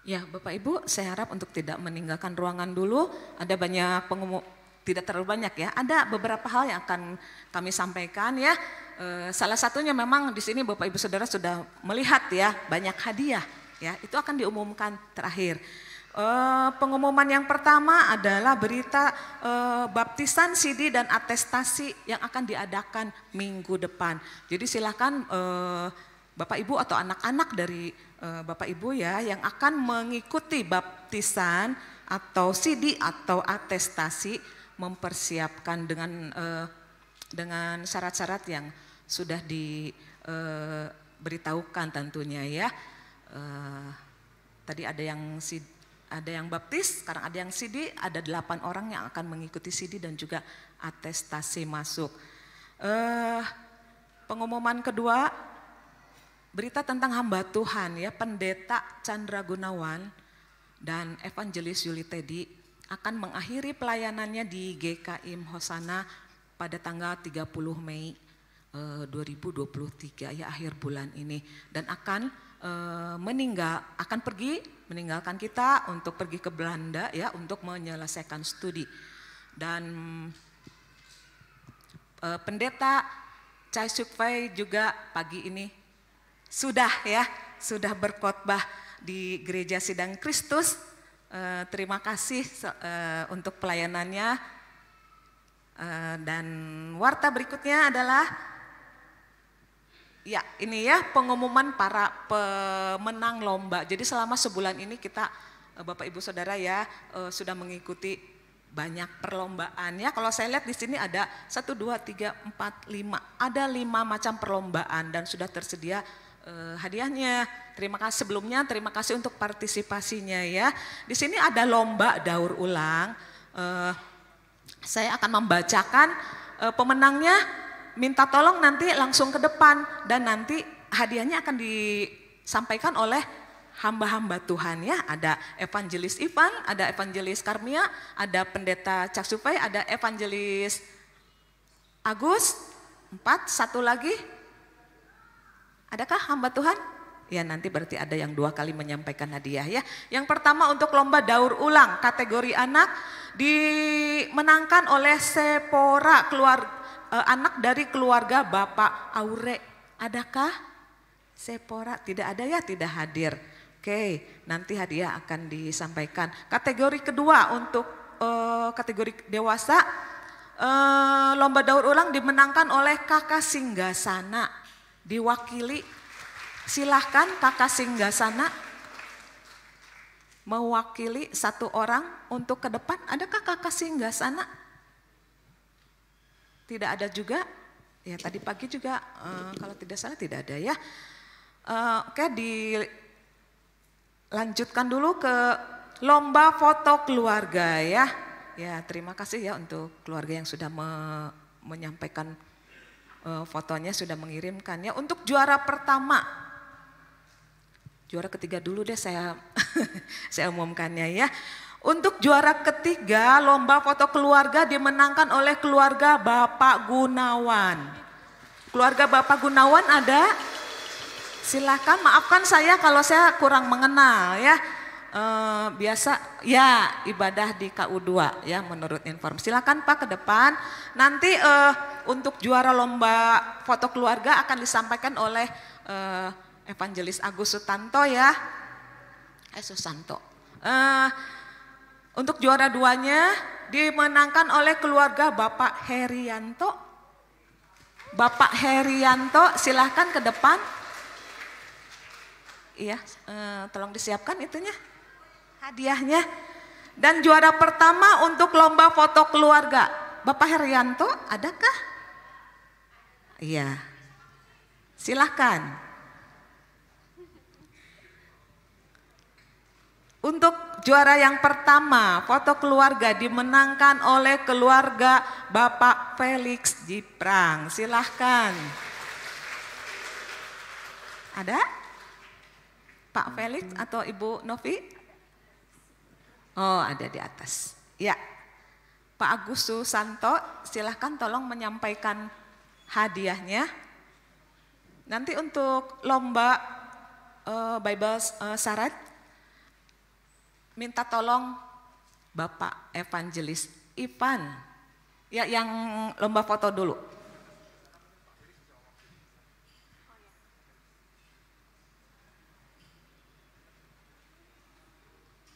Ya, Bapak Ibu, saya harap untuk tidak meninggalkan ruangan dulu. Ada banyak pengumum, tidak terlalu banyak ya. Ada beberapa hal yang akan kami sampaikan ya. Salah satunya memang di sini Bapak Ibu Saudara sudah melihat ya banyak hadiah ya. Itu akan diumumkan terakhir. Pengumuman yang pertama adalah berita baptisan, CD dan atestasi yang akan diadakan minggu depan. Jadi silakan Bapak Ibu atau anak-anak dari Bapak Ibu ya yang akan mengikuti baptisan atau CD atau atestasi mempersiapkan dengan syarat-syarat yang sudah diberitahukan tentunya ya. Tadi ada yang baptis, sekarang ada yang CD, ada 8 orang yang akan mengikuti CD dan juga atestasi masuk. Pengumuman kedua, berita tentang hamba Tuhan ya, Pendeta Chandra Gunawan dan Evangelis Yuli Teddy akan mengakhiri pelayanannya di GKIM Hosana pada tanggal 30 Mei 2023 ya, akhir bulan ini, dan akan meninggalkan kita untuk pergi ke Belanda ya untuk menyelesaikan studi. Dan Pendeta Chai Suk Fei juga pagi ini sudah berkhotbah di Gereja Sidang Kristus. Terima kasih untuk pelayanannya. Dan warta berikutnya adalah ya ini ya pengumuman para pemenang lomba. Jadi selama sebulan ini kita Bapak Ibu Saudara ya sudah mengikuti banyak perlombaan ya. Kalau saya lihat di sini ada 1, 2, 3, 4, 5. Ada 5 macam perlombaan dan sudah tersedia hadiahnya. Terima kasih sebelumnya, terima kasih untuk partisipasinya ya. Di sini ada lomba daur ulang. Saya akan membacakan pemenangnya. Minta tolong nanti langsung ke depan dan nanti hadiahnya akan disampaikan oleh hamba-hamba Tuhan ya. Ada Evangelis Ivan, ada Evangelis Karmia, ada Pendeta Cak Supai, ada Evangelis Agus, 4, satu lagi. Adakah hamba Tuhan? Ya nanti berarti ada yang 2 kali menyampaikan hadiah ya. Yang pertama untuk lomba daur ulang kategori anak dimenangkan oleh Sepora anak dari keluarga Bapak Aure. Adakah Sepora? Tidak ada ya, tidak hadir. Oke, nanti hadiah akan disampaikan. Kategori kedua untuk kategori dewasa, lomba daur ulang dimenangkan oleh Kakak Singgasana. Diwakili, silahkan Kakak Singgasana mewakili 1 orang untuk ke depan. Adakah Kakak Singgasana? Tidak ada juga, ya tadi pagi juga kalau tidak salah tidak ada ya. Oke, dilanjutkan dulu ke lomba foto keluarga ya. Ya, terima kasih ya untuk keluarga yang sudah menyampaikan fotonya, sudah mengirimkannya. Untuk juara pertama, juara ketiga dulu deh saya saya umumkannya ya. Untuk juara ketiga, lomba foto keluarga dimenangkan oleh keluarga Bapak Gunawan. Keluarga Bapak Gunawan ada? Silakan, maafkan saya kalau saya kurang mengenal ya. Biasa ya ibadah di KU2 ya menurut informasi. Silakan Pak ke depan. Nanti untuk juara lomba foto keluarga akan disampaikan oleh Evangelis Agus Sutanto ya. Susanto. Untuk juara 2-nya dimenangkan oleh keluarga Bapak Herianto. Bapak Herianto silahkan ke depan. Iya, tolong disiapkan itunya, hadiahnya. Dan juara pertama untuk lomba foto keluarga, Bapak Herianto adakah? Iya, silahkan. Untuk juara yang pertama, foto keluarga dimenangkan oleh keluarga Bapak Felix Jiprang. Silahkan. Ada? Pak Felix atau Ibu Novi? Oh, ada di atas. Ya. Pak Agus Susanto, silahkan tolong menyampaikan hadiahnya. Nanti untuk lomba Bible Syarat, minta tolong Bapak Evangelis Ivan ya yang lomba foto dulu.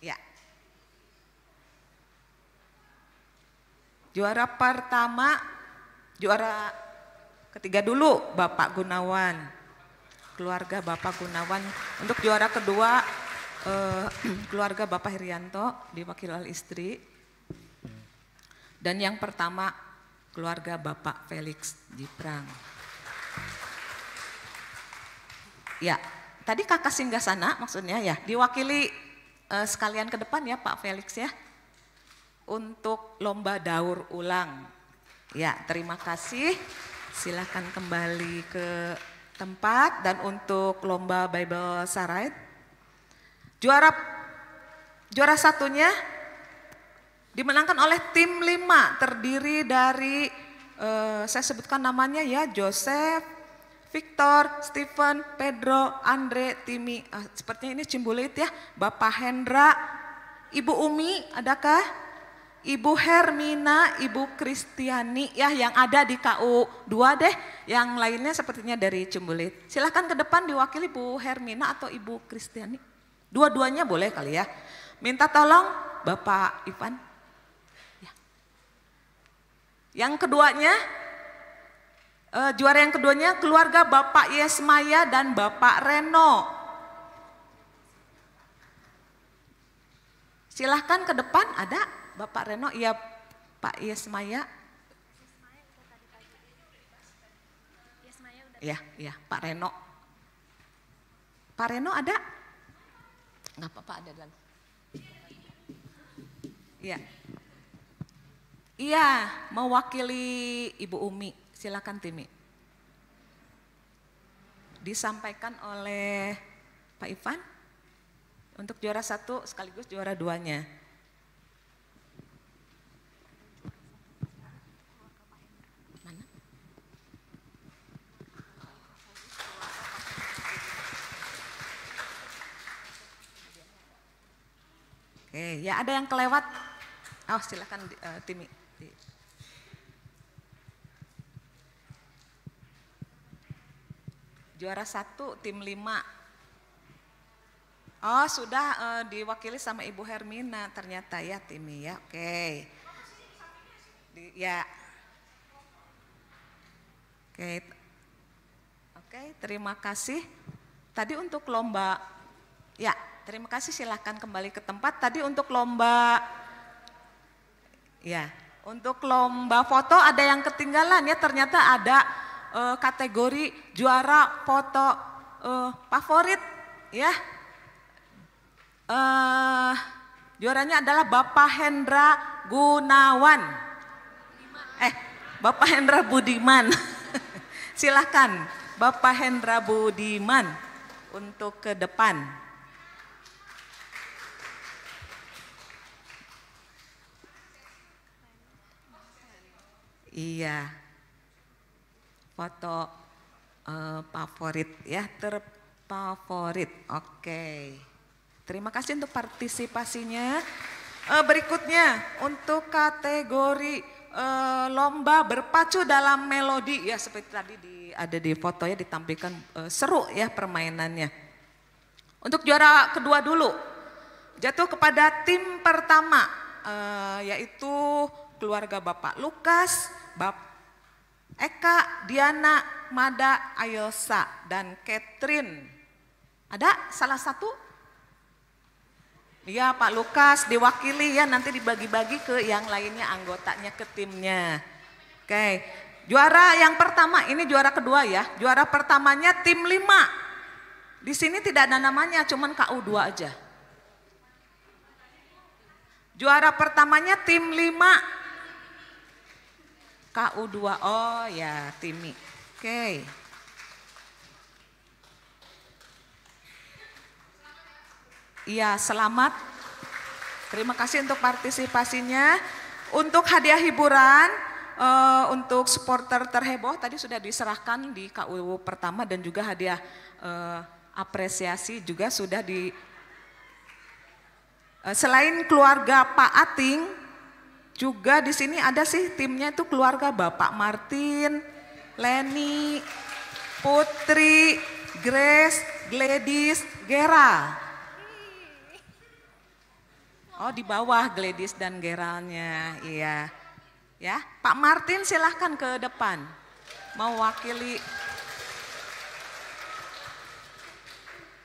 Ya. Juara pertama, juara ketiga dulu Bapak Gunawan. Keluarga Bapak Gunawan. Untuk juara kedua keluarga Bapak Herianto diwakili oleh istri. Dan yang pertama keluarga Bapak Felix Jiprang. Ya, tadi kakak singgah sana maksudnya ya, diwakili sekalian ke depan ya Pak Felix ya. Untuk lomba daur ulang. Ya, terima kasih. Silakan kembali ke tempat. Dan untuk lomba Bible Syarat, Juara satunya dimenangkan oleh tim 5 terdiri dari saya sebutkan namanya ya, Joseph, Victor, Stephen, Pedro, Andre, Timi. Sepertinya ini Cimbulit ya. Bapak Hendra, Ibu Umi adakah? Ibu Hermina, Ibu Kristiani ya yang ada di KU2 deh. Yang lainnya sepertinya dari Cimbulit. Silahkan ke depan diwakili Bu Hermina atau Ibu Kristiani. Dua-duanya boleh kali ya. Minta tolong Bapak Ivan. Ya. Yang keduanya, juara yang keduanya keluarga Bapak Yesmaya dan Bapak Reno. Silahkan ke depan, ada Bapak Reno, iya Pak Yesmaya. Ya, Pak Reno. Pak Reno ada? Nggak apa-apa, ada lagi. Iya. Iya, mewakili Ibu Umi. Silakan Timi. Disampaikan oleh Pak Ivan untuk juara 1 sekaligus juara 2-nya. Mana? Oke, ya ada yang kelewat. Oh, silakan Timi. Juara 1 tim 5. Oh, sudah diwakili sama Ibu Hermina ternyata ya Timi ya. Oke. Ya. Oke, terima kasih. Tadi untuk lomba, ya terima kasih, silahkan kembali ke tempat. Tadi untuk lomba, ya untuk lomba foto ada yang ketinggalan ya, ternyata ada kategori juara foto favorit ya. Juaranya adalah Bapak Hendra Gunawan. Bapak Hendra Budiman. Silakan Bapak Hendra Budiman untuk ke depan. Iya. Foto favorit ya, terfavorit. Oke. Terima kasih untuk partisipasinya. Berikutnya untuk kategori lomba berpacu dalam melodi ya, seperti tadi ada di foto ya, ditampilkan seru ya permainannya. Untuk juara kedua dulu jatuh kepada tim pertama yaitu keluarga Bapak Lukas, Bapak Eka, Diana, Mada, Ayosa, dan Catherine. Ada salah satu? Iya Pak Lukas diwakili ya, nanti dibagi-bagi ke yang lainnya anggotanya ke timnya. Oke, juara yang pertama ini juara kedua ya. Juara pertamanya tim 5. Di sini tidak ada namanya, cuman KU2 aja. Juara pertamanya tim 5. KU2, oh ya Timi. Oke. Iya, selamat. Terima kasih untuk partisipasinya. Untuk hadiah hiburan, untuk supporter terheboh tadi sudah diserahkan di KU pertama, dan juga hadiah apresiasi juga sudah di. Selain keluarga Pak Ating, juga di sini ada sih timnya itu keluarga Bapak Martin, Leni, Putri, Grace, Gladys, Gera. Oh, di bawah Gladys dan Geralnya, iya. Ya, Pak Martin silahkan ke depan, mewakili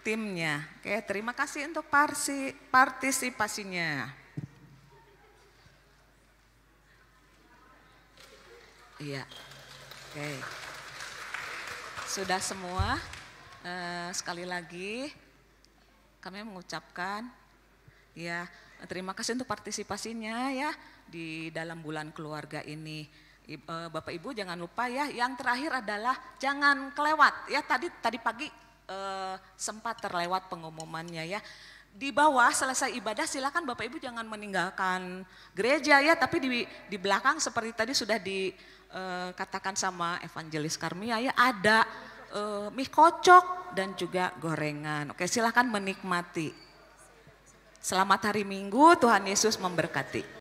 timnya. Oke, terima kasih untuk partisipasinya. Iya, oke. Sudah semua, sekali lagi kami mengucapkan ya, terima kasih untuk partisipasinya ya di dalam bulan keluarga ini. Bapak Ibu jangan lupa ya, yang terakhir adalah jangan kelewat ya, tadi pagi sempat terlewat pengumumannya ya. Di bawah selesai ibadah silakan Bapak Ibu jangan meninggalkan gereja ya, tapi di belakang seperti tadi sudah dikatakan sama Evangelis Karmia ya, ada mie kocok dan juga gorengan. Oke, silakan menikmati. Selamat hari Minggu, Tuhan Yesus memberkati.